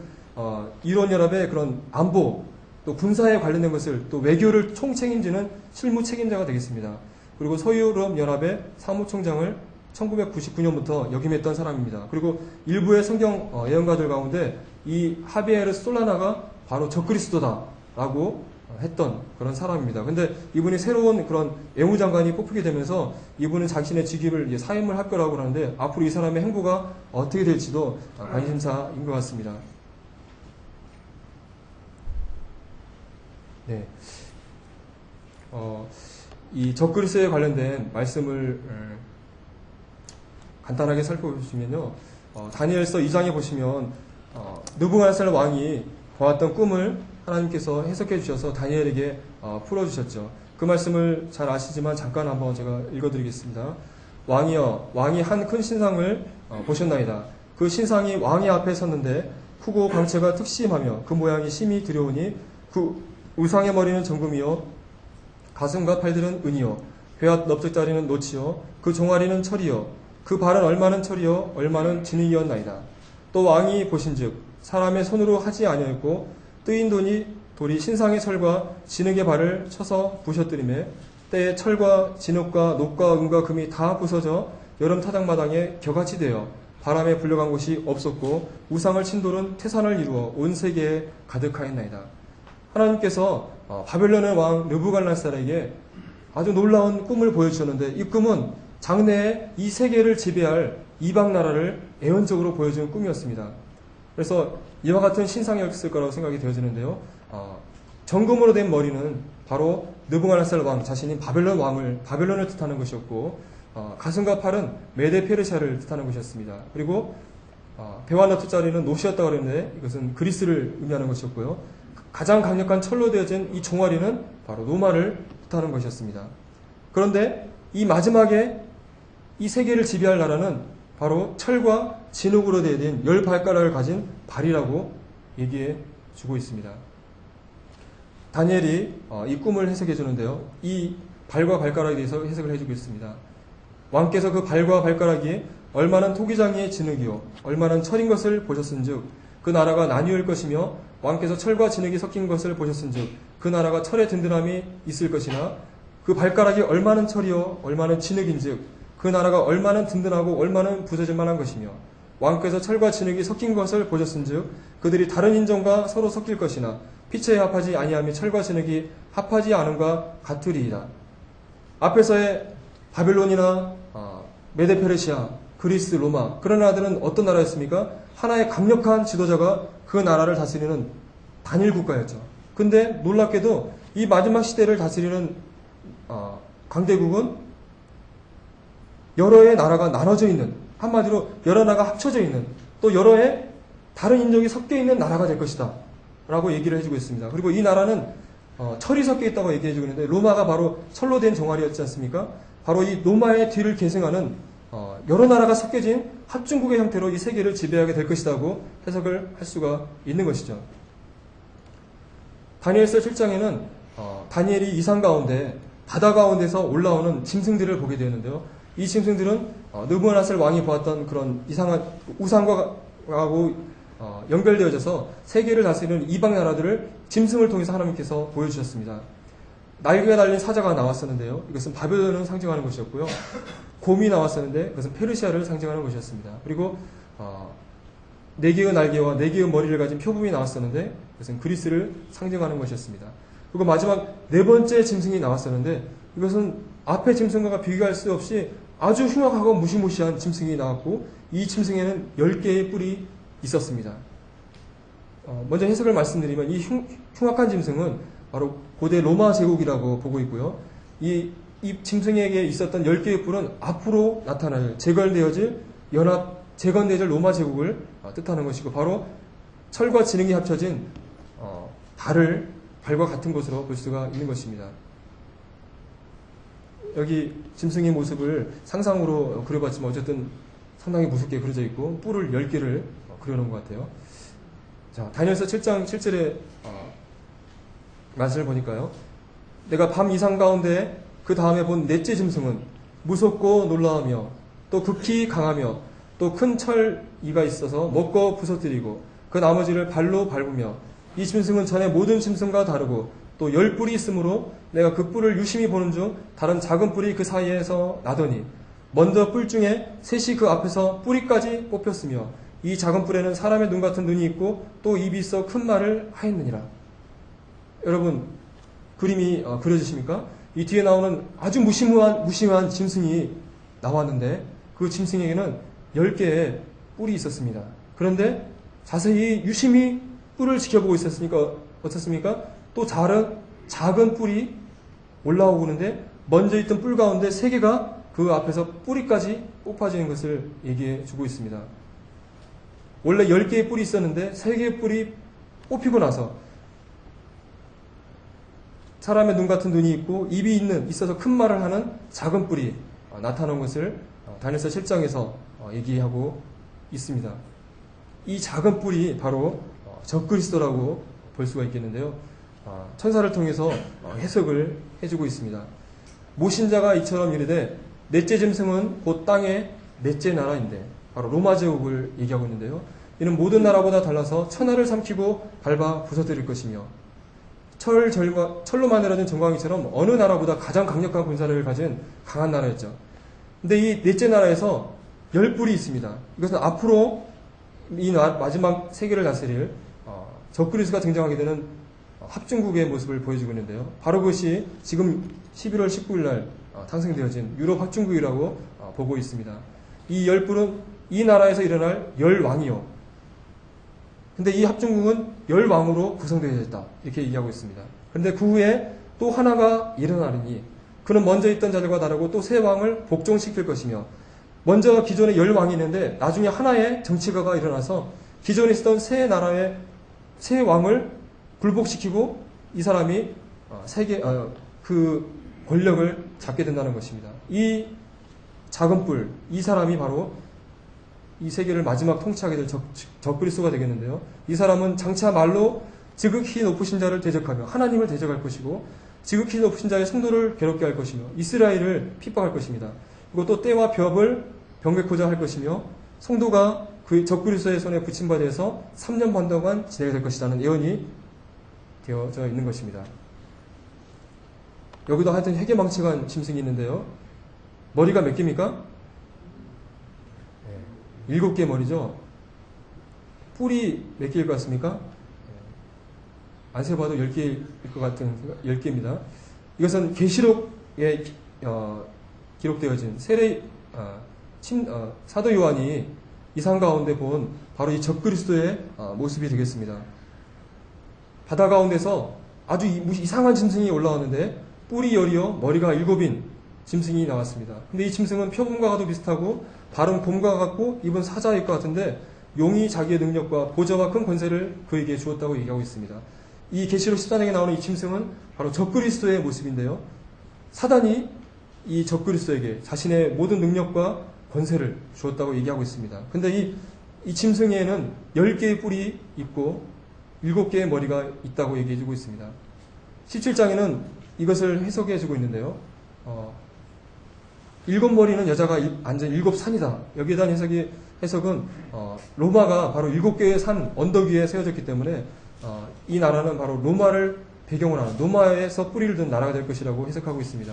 유럽연합의 그런 안보, 또 군사에 관련된 것을, 또 외교를 총책임지는 실무 책임자가 되겠습니다. 그리고 서유럽연합의 사무총장을 1999년부터 역임했던 사람입니다. 그리고 일부의 성경 예언가들 가운데 이 하비에르 솔라나가 바로 적그리스도다라고 했던 그런 사람입니다. 근데 이분이 새로운 그런 외무장관이 뽑히게 되면서 이분은 자신의 직위를 사임을 할 거라고 하는데, 앞으로 이 사람의 행보가 어떻게 될지도 관심사인 것 같습니다. 네. 이 적그리스도에 관련된 말씀을 간단하게 살펴보시면요. 다니엘서 2장에 보시면 느부갓네살 왕이 보았던 꿈을 하나님께서 해석해 주셔서 다니엘에게 풀어주셨죠. 그 말씀을 잘 아시지만 잠깐 한번 제가 읽어드리겠습니다. 왕이여, 왕이 한 큰 신상을 보셨나이다. 그 신상이 왕의 앞에 섰는데 크고 광채가 특심하며 그 모양이 심히 두려우니 그 우상의 머리는 정금이요 가슴과 팔들은 은이요 배와 넓적다리는 노치요 그 종아리는 철이요 그 발은 얼마는 철이요 얼마는 진흙이었나이다. 또 왕이 보신즉 사람의 손으로 하지 아니하였고 뜨인 돌이 신상의 철과 진흙의 발을 쳐서 부셔뜨리매 때에 철과 진흙과 녹과 은과 금이 다 부서져 여름 타작마당에 겨같이 되어 바람에 불려간 곳이 없었고 우상을 친 돌은 태산을 이루어 온 세계에 가득하였나이다. 하나님께서 바벨론의 왕 느부갓네살에게 아주 놀라운 꿈을 보여주셨는데 이 꿈은 장래에 이 세계를 지배할 이방 나라를 예언적으로 보여주는 꿈이었습니다. 그래서 이와 같은 신상이었을 거라고 생각이 되어지는데요. 정금으로 된 머리는 바로 느부갓네살 왕 자신인 바벨론을 뜻하는 것이었고 가슴과 팔은 메데 페르시아를 뜻하는 것이었습니다. 그리고 배와 너트짜리는 노시였다고 그랬는데 이것은 그리스를 의미하는 것이었고요. 가장 강력한 철로 되어진 이 종아리는 바로 로마를 뜻하는 것이었습니다. 그런데 이 마지막에 이 세계를 지배할 나라는 바로 철과 진흙으로 되어진 10발가락을 가진 발이라고 얘기해 주고 있습니다. 다니엘이 이 꿈을 해석해 주는데요. 이 발과 발가락에 대해서 해석을 해주고 있습니다. 왕께서 그 발과 발가락이 얼마는 토기장이의 진흙이요 얼마는 철인 것을 보셨은즉 그 나라가 나뉘을 것이며 왕께서 철과 진흙이 섞인 것을 보셨은즉 그 나라가 철의 든든함이 있을 것이나 그 발가락이 얼마는 철이요 얼마는 진흙인즉 그 나라가 얼마는 든든하고 얼마는 부서질 만한 것이며 왕께서 철과 진흙이 섞인 것을 보셨은즉 그들이 다른 인종과 서로 섞일 것이나 피체에 합하지 아니하며 철과 진흙이 합하지 않음과 같으리이다. 앞에서의 바벨론이나 메데 페르시아, 그리스, 로마 그런 나라들은 어떤 나라였습니까? 하나의 강력한 지도자가 그 나라를 다스리는 단일 국가였죠. 근데 놀랍게도 이 마지막 시대를 다스리는 강대국은 여러의 나라가 나눠져 있는, 한마디로 여러 나라가 합쳐져 있는, 또 여러의 다른 인종이 섞여 있는 나라가 될 것이다 라고 얘기를 해주고 있습니다. 그리고 이 나라는 철이 섞여 있다고 얘기해주고 있는데 로마가 바로 철로 된 종아리였지 않습니까? 바로 이 로마의 뒤를 계승하는 여러 나라가 섞여진 합중국의 형태로 이 세계를 지배하게 될 것이라고 해석을 할 수가 있는 것이죠. 다니엘서 7장에는 다니엘이 이상 가운데 바다 가운데서 올라오는 짐승들을 보게 되는데요. 이 짐승들은 느부갓네살 왕이 보았던 그런 이상한 우상과하고 연결되어져서 세계를 다스리는 이방 나라들을 짐승을 통해서 하나님께서 보여주셨습니다. 날개가 달린 사자가 나왔었는데요. 이것은 바벨론을 상징하는 것이었고요. 곰이 나왔었는데 그것은 페르시아를 상징하는 것이었습니다. 그리고 4개의 날개와 4개의 머리를 가진 표범이 나왔었는데 그것은 그리스를 상징하는 것이었습니다. 그리고 마지막 4번째 짐승이 나왔었는데 이것은 앞의 짐승과 비교할 수 없이 아주 흉악하고 무시무시한 짐승이 나왔고 이 짐승에는 10개의 뿔이 있었습니다. 먼저 해석을 말씀드리면 이 흉악한 짐승은 바로 고대 로마 제국이라고 보고 있고요. 이 짐승에게 있었던 10개의 뿔은 앞으로 나타날 재건되어질 로마 제국을 뜻하는 것이고 바로 철과 진흙이 합쳐진 발과 같은 것으로 볼 수가 있는 것입니다. 여기 짐승의 모습을 상상으로 그려봤지만 어쨌든 상당히 무섭게 그려져 있고 뿔을 10개를 그려놓은 것 같아요. 자, 다니엘서 7장 7절의 말씀을 보니까요. 내가 밤 이상 가운데 그 다음에 본 넷째 짐승은 무섭고 놀라우며 또 극히 강하며 또 큰 철이가 있어서 먹고 부서뜨리고 그 나머지를 발로 밟으며 이 짐승은 전에 모든 짐승과 다르고 또 10뿔이 있으므로 내가 그 뿔을 유심히 보는 중 다른 작은 뿔이 그 사이에서 나더니 먼저 뿔 중에 셋이 그 앞에서 뿌리까지 뽑혔으며 이 작은 뿔에는 사람의 눈 같은 눈이 있고 또 입이 있어 큰 말을 하였느니라. 여러분 그림이 그려지십니까? 이 뒤에 나오는 아주 무심한 짐승이 나왔는데 그 짐승에게는 10개의 뿔이 있었습니다. 그런데 자세히 유심히 뿔을 지켜보고 있었으니까 어떻습니까? 또 작은 뿔이 올라오고 있는데 먼저 있던 뿔 가운데 세 개가 그 앞에서 뿌리까지 뽑아지는 것을 얘기해 주고 있습니다. 원래 10개의 뿔이 있었는데 3개의 뿔이 뽑히고 나서 사람의 눈 같은 눈이 있고 입이 있어서 큰 말을 하는 작은 뿔이 나타난 것을 다니엘서 7장에서 얘기하고 있습니다. 이 작은 뿔이 바로 적그리스도라고 볼 수가 있겠는데요. 천사를 통해서 해석을 해주고 있습니다. 모신자가 이처럼 이르되 넷째 짐승은 곧 땅의 넷째 나라인데 바로 로마 제국을 얘기하고 있는데요. 이는 모든 나라보다 달라서 천하를 삼키고 밟아 부서뜨릴 것이며 철로 만들어진 정강이처럼 어느 나라보다 가장 강력한 군사력을 가진 강한 나라였죠. 근데 이 넷째 나라에서 10뿔이 있습니다. 이것은 앞으로 이 마지막 세계를 다스릴 적그리스도가 등장하게 되는 합중국의 모습을 보여주고 있는데요. 바로 그것이 지금 11월 19일 날 탄생되어진 유럽 합중국이라고 보고 있습니다. 이 10뿔은 이 나라에서 일어날 10왕이요. 근데 이 합중국은 10왕으로 구성되어야 했다. 이렇게 얘기하고 있습니다. 그런데 그 후에 또 하나가 일어나리니 그는 먼저 있던 자들과 다르고 또 새 왕을 복종시킬 것이며 먼저 기존에 10왕이 있는데 나중에 하나의 정치가가 일어나서 기존에 있었던 새 나라의 새 왕을 굴복시키고 이 사람이 그 권력을 잡게 된다는 것입니다. 이 작은 뿔, 이 사람이 바로 이 세계를 마지막 통치하게 될 적그리스도가 되겠는데요. 이 사람은 장차 말로 지극히 높으신 자를 대적하며 하나님을 대적할 것이고 지극히 높으신 자의 성도를 괴롭게 할 것이며 이스라엘을 핍박할 것입니다. 그리고 또 때와 벽을 병백호자 할 것이며 성도가 그 적그리스도의 손에 붙임받아서 3년 반 동안 지내게 될 것이라는 예언이 되어져 있는 것입니다. 여기도 하여튼 회개망측한 짐승이 있는데요. 머리가 몇 개입니까? 7개 머리죠. 뿔이 몇 개일 것 같습니까? 안 세봐도 10개일 것 같은 10개입니다. 이것은 계시록에 기록되어진 사도 요한이 이상 가운데 본 바로 이 적그리스도의 모습이 되겠습니다. 바다 가운데서 아주 이상한 짐승이 올라왔는데 뿔이 10이요 머리가 7인 짐승이 나왔습니다. 근데 이 짐승은 표범과도 비슷하고 발은 곰과 같고 입은 사자일 것 같은데 용이 자기의 능력과 보좌와 큰 권세를 그에게 주었다고 얘기하고 있습니다. 이 계시록 14장에 나오는 이 짐승은 바로 적그리스도의 모습인데요. 사단이 이 적그리스도에게 자신의 모든 능력과 권세를 주었다고 얘기하고 있습니다. 근데 이 짐승에는 10개의 뿔이 있고 7개의 머리가 있다고 얘기해주고 있습니다. 17장에는 이것을 해석해주고 있는데요. 7머리는 여자가 앉은 7산이다. 여기에 대한 해석은 로마가 바로 7개의 산 언덕 위에 세워졌기 때문에 이 나라는 바로 로마를 배경으로 하는 로마에서 뿌리를 든 나라가 될 것이라고 해석하고 있습니다.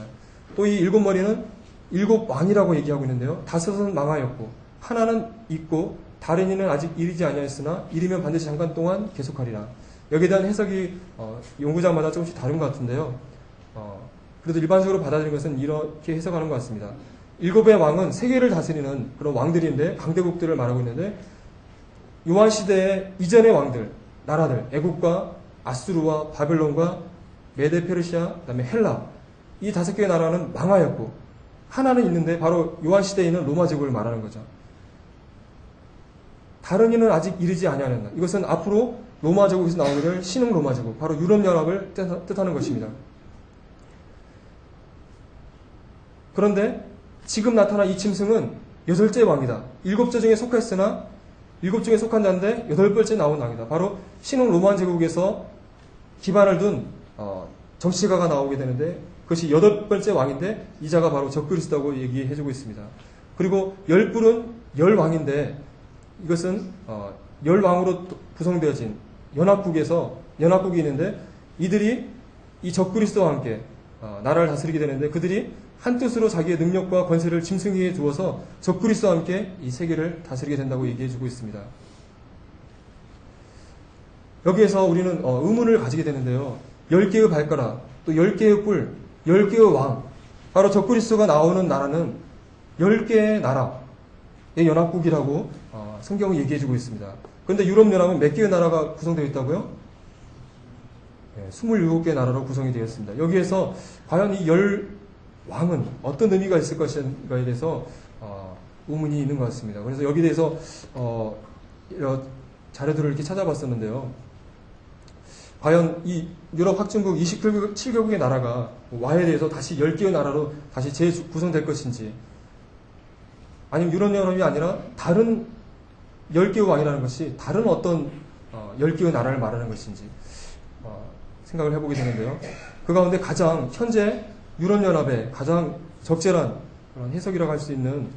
또 이 7머리는 7왕이라고 얘기하고 있는데요. 5은 망하였고 하나는 있고 다른 이는 아직 이르지 아니하였으나 이르면 반드시 잠깐 동안 계속하리라. 여기에 대한 해석이 연구자마다 조금씩 다른 것 같은데요. 그래도 일반적으로 받아들인 것은 이렇게 해석하는 것 같습니다. 7의 왕은 세계를 다스리는 그런 왕들인데 강대국들을 말하고 있는데 요한시대의 이전의 왕들, 나라들, 애국과 아수르와 바벨론과 메데 페르시아, 그다음에 헬라 이 5개의 나라는 망하였고 하나는 있는데 바로 요한시대에 있는 로마 제국을 말하는 거죠. 다른 이는 아직 이르지 아니하였나. 이것은 앞으로 로마 제국에서 나오기를 신흥 로마 제국, 바로 유럽연합을 뜻하는 것입니다. 그런데 지금 나타난 이 짐승은 8째 왕이다. 7째 중에 속했으나 7 중에 속한 자인데 8번째 나온 왕이다. 바로 신흥 로마 제국에서 기반을 둔 정치가가 나오게 되는데 그것이 8번째 왕인데 이 자가 바로 적그리스도라고 얘기해주고 있습니다. 그리고 10뿔은 10왕인데 이것은 10왕으로 구성되어진 연합국이 있는데 이들이 이 적그리스도와 함께 나라를 다스리게 되는데 그들이 한뜻으로 자기의 능력과 권세를 짐승에게 두어서 적그리스도와 함께 이 세계를 다스리게 된다고 얘기해주고 있습니다. 여기에서 우리는 의문을 가지게 되는데요. 10개의 발가락, 또 10개의 뿔, 10개의 왕, 바로 적그리스도가 나오는 나라는 10개의 나라의 연합국이라고 성경은 얘기해주고 있습니다. 그런데 유럽연합은 몇 개의 나라가 구성되어 있다고요? 27개의 나라로 구성이 되어 있습니다. 여기에서 과연 이 왕은 어떤 의미가 있을 것인가에 대해서 의문이 있는 것 같습니다. 그래서 여기에 대해서 여러 자료들을 이렇게 찾아봤었는데요. 과연 이 유럽 확증국 27개국의 나라가 와에 대해서 다시 10개의 나라로 다시 재구성될 것인지, 아니면 유럽연합이 아니라 다른 10개의 왕이라는 것이 다른 어떤 10개의 나라를 말하는 것인지 생각을 해보게 되는데요. 그 가운데 가장 현재 유럽연합의 가장 적절한 그런 해석이라고 할 수 있는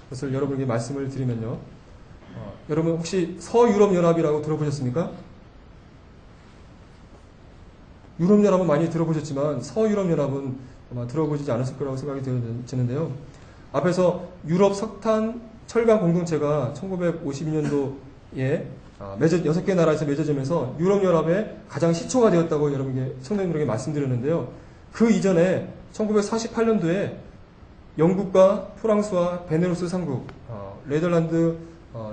것을 여러분에게 말씀을 드리면요. 여러분 혹시 서유럽연합이라고 들어보셨습니까? 유럽연합은 많이 들어보셨지만 서유럽연합은 아마 들어보시지 않았을 거라고 생각이 드는데요. 앞에서 유럽 석탄 철강 공동체가 1952년도에 6개 나라에서 맺어지면서 유럽연합의 가장 시초가 되었다고 여러분께 성도님들에게 말씀드렸는데요. 그 이전에 1948년도에 영국과 프랑스와 베네루스 3국, 네덜란드,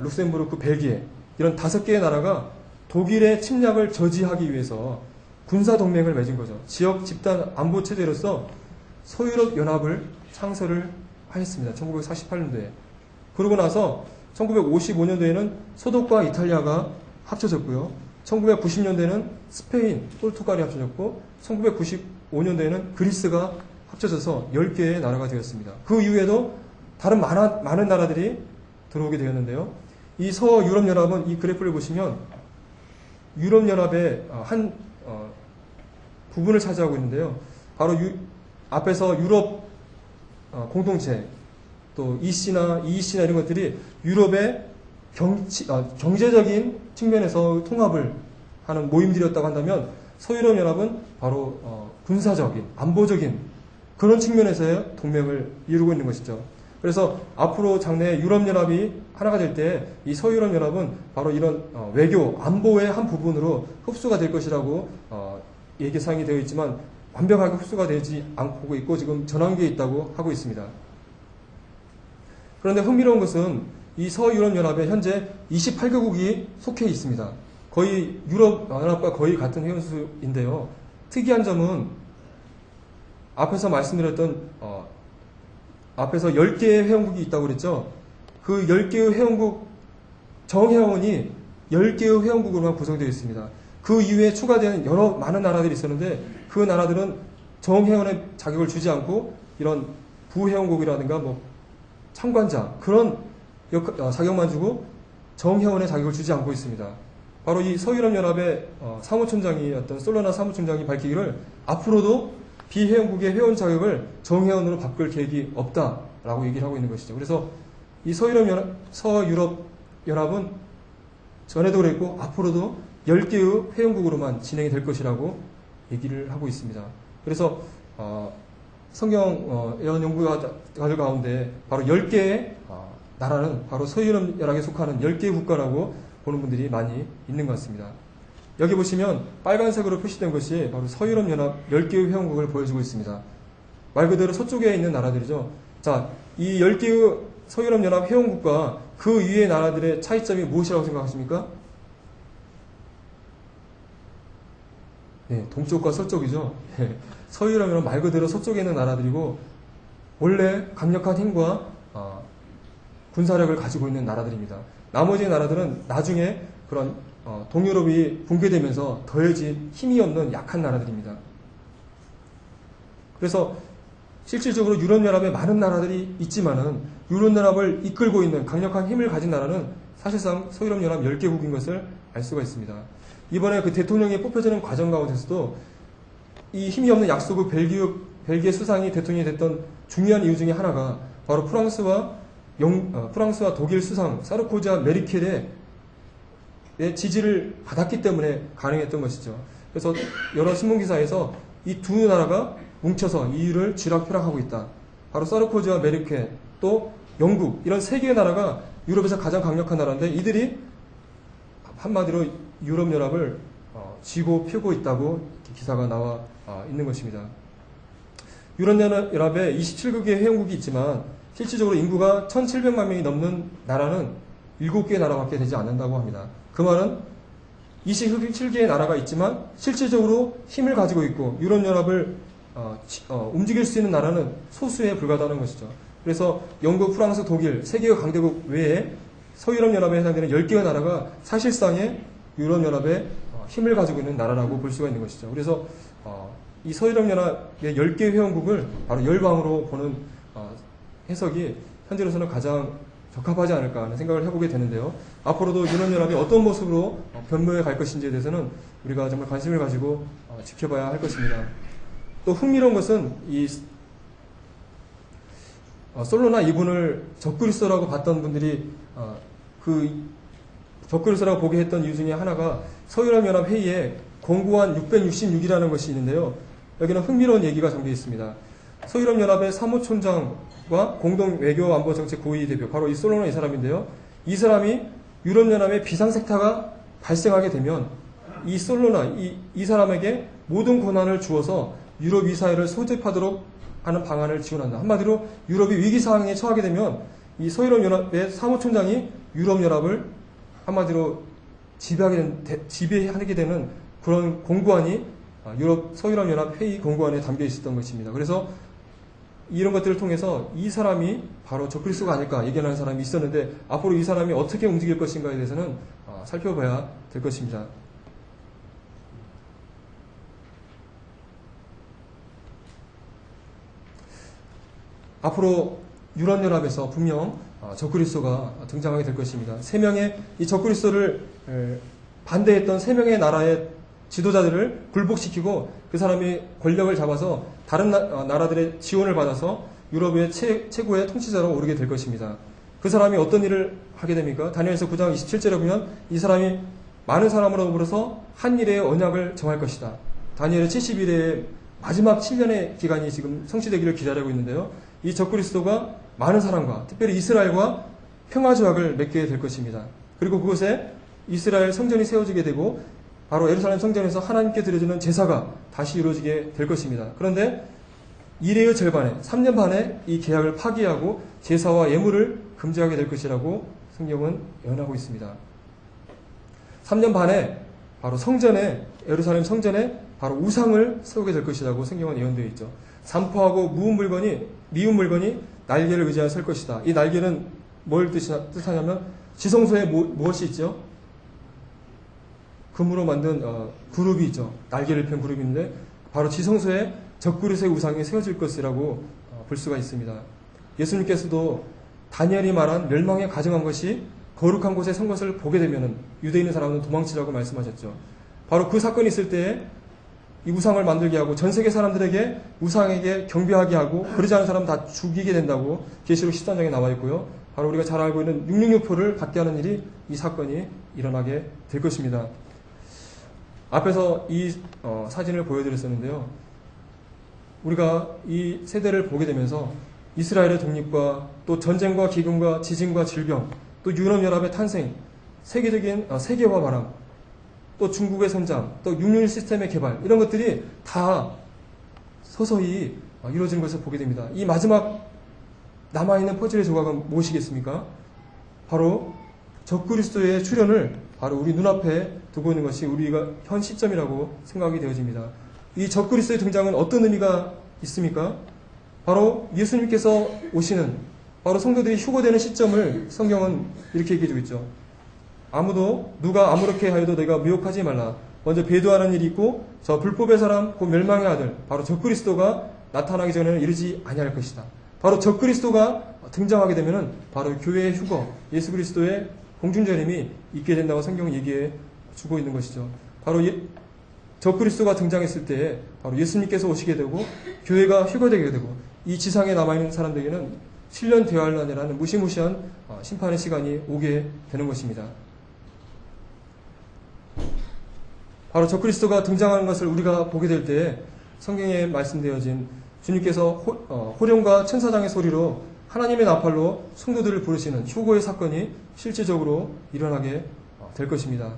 룩셈부르크, 벨기에 이런 5개의 나라가 독일의 침략을 저지하기 위해서 군사동맹을 맺은 거죠. 지역 집단 안보 체제로서 서유럽 연합을 창설을 하였습니다. 1948년도에. 그러고 나서 1955년도에는 소독과 이탈리아가 합쳐졌고요. 1990년대에는 스페인, 포르투갈이 합쳐졌고 1995년도에는 그리스가 합쳐져서 10개의 나라가 되었습니다. 그 이후에도 다른 많은 나라들이 들어오게 되었는데요. 이 서유럽연합은 이 그래프를 보시면 유럽연합의 한 부분을 차지하고 있는데요. 바로 앞에서 유럽 공동체, 또 EC나 EEC나 이런 것들이 유럽의 경제적인 측면에서 통합을 하는 모임들이었다고 한다면 서유럽연합은 바로 군사적인, 안보적인 그런 측면에서의 동맹을 이루고 있는 것이죠. 그래서 앞으로 장래에 유럽연합이 하나가 될 때 이 서유럽연합은 바로 이런 외교, 안보의 한 부분으로 흡수가 될 것이라고 얘기사항이 되어 있지만 완벽하게 흡수가 되지 않고 있고 지금 전환기에 있다고 하고 있습니다. 그런데 흥미로운 것은 이 서유럽연합에 현재 28개국이 속해 있습니다. 거의 유럽연합과 거의 같은 회원수인데요. 특이한 점은 앞에서 말씀드렸던 앞에서 10개의 회원국이 있다고 그랬죠. 그 10개의 회원국 정회원이 10개의 회원국으로만 구성되어 있습니다. 그 이후에 추가되는 여러 많은 나라들이 있었는데 그 나라들은 정회원의 자격을 주지 않고 이런 부회원국이라든가 참관자 그런 자격만 주고 정회원의 자격을 주지 않고 있습니다. 바로 이 서유럽연합의 사무총장이었던 솔로나 사무총장이 밝히기를 앞으로도 비회원국의 회원 자격을 정회원으로 바꿀 계획이 없다라고 얘기를 하고 있는 것이죠. 그래서 이 서유럽연합은 전에도 그랬고 앞으로도 10개의 회원국으로만 진행이 될 것이라고 얘기를 하고 있습니다. 그래서 성경 예언 연구가들 가운데 바로 10개의 나라는 바로 서유럽연합에 속하는 10개의 국가라고 보는 분들이 많이 있는 것 같습니다. 여기 보시면 빨간색으로 표시된 것이 바로 서유럽연합 10개의 회원국을 보여주고 있습니다. 말 그대로 서쪽에 있는 나라들이죠. 자, 이 10개의 서유럽연합 회원국과 그 위의 나라들의 차이점이 무엇이라고 생각하십니까? 네, 동쪽과 서쪽이죠. 서유럽연합 말 그대로 서쪽에 있는 나라들이고 원래 강력한 힘과 군사력을 가지고 있는 나라들입니다. 나머지 나라들은 나중에 그런 동유럽이 붕괴되면서 더해진 힘이 없는 약한 나라들입니다. 그래서 실질적으로 유럽연합에 많은 나라들이 있지만은 유럽연합을 이끌고 있는 강력한 힘을 가진 나라는 사실상 서유럽연합 10개국인 것을 알 수가 있습니다. 이번에 그 대통령이 뽑혀지는 과정 가운데서도 이 힘이 없는 약소국 벨기에 수상이 대통령이 됐던 중요한 이유 중에 하나가 바로 프랑스와 독일 수상 사르코지와 메르켈의 지지를 받았기 때문에 가능했던 것이죠. 그래서 여러 신문기사에서 이 두 나라가 뭉쳐서 이유를 쥐락펴락하고 있다. 바로 사르코지와 메르켈 또 영국 이런 세 개의 나라가 유럽에서 가장 강력한 나라인데 이들이 한마디로 유럽연합을 쥐고 펴고 있다고 기사가 나와 있는 것입니다. 유럽연합에 27개의 회원국이 있지만 실질적으로 인구가 1700만 명이 넘는 나라는 7개의 나라밖에 되지 않는다고 합니다. 그 말은 27개의 나라가 있지만 실질적으로 힘을 가지고 있고 유럽연합을 움직일 수 있는 나라는 소수에 불과하다는 것이죠. 그래서 영국, 프랑스, 독일, 세계 강대국 외에 서유럽연합에 해당되는 10개의 나라가 사실상의 유럽연합의 힘을 가지고 있는 나라라고 볼 수가 있는 것이죠. 그래서 이 서유럽연합의 10개 회원국을 바로 열방으로 보는 해석이 현재로서는 가장 적합하지 않을까 하는 생각을 해보게 되는데요. 앞으로도 유럽연합이 어떤 모습으로 변모해 갈 것인지에 대해서는 우리가 정말 관심을 가지고 지켜봐야 할 것입니다. 또 흥미로운 것은 이 솔로나 이분을 적그리스도라고 봤던 분들이 그 적그리스도라고 보게 했던 이유 중에 하나가 서유럽연합 회의에 공고안 666이라는 것이 있는데요. 여기는 흥미로운 얘기가 담겨 있습니다. 서유럽연합의 사무총장과 공동외교안보정책 고위 대표, 바로 이 솔로나 이 사람인데요. 이 사람이 유럽연합의 비상색타가 발생하게 되면 이 솔로나 이 사람에게 모든 권한을 주어서 유럽 이사회를 소집하도록 하는 방안을 지원한다. 한마디로 유럽이 위기 상황에 처하게 되면 이 서유럽연합의 사무총장이 유럽연합을 한마디로 지배하게 되는 그런 공고안이 서유럽연합 회의 공고안에 담겨 있었던 것입니다. 그래서 이런 것들을 통해서 이 사람이 바로 적그리스도가 아닐까 얘기하는 사람이 있었는데 앞으로 이 사람이 어떻게 움직일 것인가에 대해서는 살펴봐야 될 것입니다. 앞으로 유럽연합에서 분명 적그리스도가 등장하게 될 것입니다. 3명의 이 적그리스도를 반대했던 3명의 나라의 지도자들을 굴복시키고 그 사람이 권력을 잡아서 다른 나라들의 지원을 받아서 유럽의 최고의 통치자로 오르게 될 것입니다. 그 사람이 어떤 일을 하게 됩니까? 다니엘서 9장 27절에 보면 이 사람이 많은 사람으로 더불어서 한 일의 언약을 정할 것이다. 다니엘의 70일의 마지막 7년의 기간이 지금 성취되기를 기다리고 있는데요. 이 적그리스도가 많은 사람과 특별히 이스라엘과 평화조약을 맺게 될 것입니다. 그리고 그곳에 이스라엘 성전이 세워지게 되고 바로 예루살렘 성전에서 하나님께 드려지는 제사가 다시 이루어지게 될 것입니다. 그런데 이래의 절반에 3년 반에 이 계약을 파기하고 제사와 예물을 금지하게 될 것이라고 성경은 예언하고 있습니다. 3년 반에 바로 성전에 예루살렘 성전에 바로 우상을 세우게 될 것이라고 성경은 예언되어 있죠. 산포하고 미운 물건이 날개를 의지하여 설 것이다. 이 날개는 뭘 뜻하냐면 지성소에 무엇이 있죠? 금으로 만든 그룹이 있죠. 날개를 편 그룹인데 바로 지성소에 적그리스도의 우상이 세워질 것이라고 볼 수가 있습니다. 예수님께서도 다니엘이 말한 멸망에 가증한 것이 거룩한 곳에 선 것을 보게 되면 유대인의 사람은 도망치라고 말씀하셨죠. 바로 그 사건이 있을 때에 이 우상을 만들게 하고 전 세계 사람들에게 우상에게 경배하게 하고 그러지 않은 사람 다 죽이게 된다고 계시록 13장에 나와 있고요. 바로 우리가 잘 알고 있는 666포를 받게 하는 일이 이 사건이 일어나게 될 것입니다. 앞에서 이 사진을 보여드렸었는데요. 우리가 이 세대를 보게 되면서 이스라엘의 독립과 또 전쟁과 기근과 지진과 질병, 또 유럽연합의 탄생, 세계적인 세계화 바람, 또 중국의 선장, 또 661 시스템의 개발, 이런 것들이 다 서서히 이루어지는 것을 보게 됩니다. 이 마지막 남아있는 퍼즐의 조각은 무엇이겠습니까? 바로 적그리스도의 출현을 바로 우리 눈앞에 두고 있는 것이 우리가 현 시점이라고 생각이 되어집니다. 이 적그리스도의 등장은 어떤 의미가 있습니까? 바로 예수님께서 오시는, 바로 성도들이 휴거되는 시점을 성경은 이렇게 얘기해주고 있죠. 누가 아무렇게 하여도 내가 미혹하지 말라. 먼저 배도하는 일이 있고 저 불법의 사람 곧 멸망의 아들 바로 적그리스도가 나타나기 전에는 이르지 아니할 것이다. 바로 적그리스도가 등장하게 되면은 바로 교회의 휴거, 예수 그리스도의 공중전임이 있게 된다고 성경은 얘기해 주고 있는 것이죠. 바로 적그리스도가 등장했을 때에 바로 예수님께서 오시게 되고 교회가 휴거되게 되고 이 지상에 남아있는 사람들에게는 7년 되어야하느라는 무시무시한 심판의 시간이 오게 되는 것입니다. 바로 적그리스도가 등장하는 것을 우리가 보게 될 때에 성경에 말씀되어진 주님께서 호령과 천사장의 소리로 하나님의 나팔로 성도들을 부르시는 휴거의 사건이 실제적으로 일어나게 될 것입니다.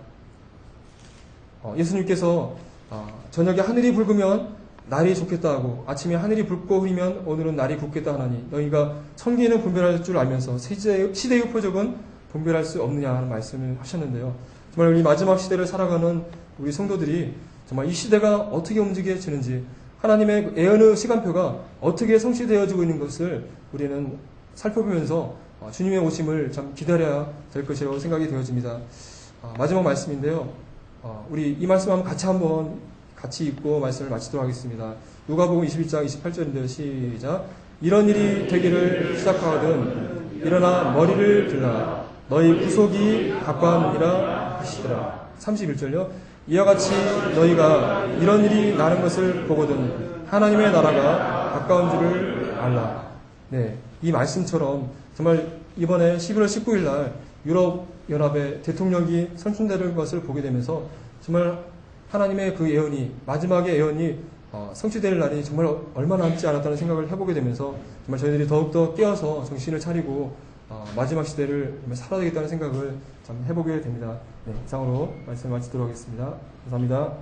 예수님께서 저녁에 하늘이 붉으면 날이 좋겠다 하고 아침에 하늘이 붉고 흐리면 오늘은 날이 굳겠다 하나니 너희가 천기는 분별할 줄 알면서 시대의 표적은 분별할 수 없느냐 하는 말씀을 하셨는데요. 정말 우리 마지막 시대를 살아가는 우리 성도들이 정말 이 시대가 어떻게 움직여지는지 하나님의 예언의 시간표가 어떻게 성취되어지고 있는 것을 우리는 살펴보면서 주님의 오심을 참 기다려야 될 것이라고 생각이 되어집니다. 마지막 말씀인데요. 우리 이 말씀 한번 같이 읽고 말씀을 마치도록 하겠습니다. 누가복음 21장 28절인데요. 시작. 이런 일이 되기를 시작하거든 일어나 머리를 들라 너희 구속이 가까우니라 하시더라. 31절요. 이와 같이 너희가 이런 일이 나는 것을 보거든 하나님의 나라가 가까운 줄을 알라. 네, 이 말씀처럼 정말 이번에 11월 19일 날 유럽연합의 대통령이 선출되는 것을 보게 되면서 정말 하나님의 그 예언이 마지막의 예언이 성취될 날이 정말 얼마 남지 않았다는 생각을 해보게 되면서 정말 저희들이 더욱더 깨어서 정신을 차리고 마지막 시대를 살아야 되겠다는 생각을 참 해보게 됩니다. 네, 이상으로 말씀을 마치도록 하겠습니다. 감사합니다.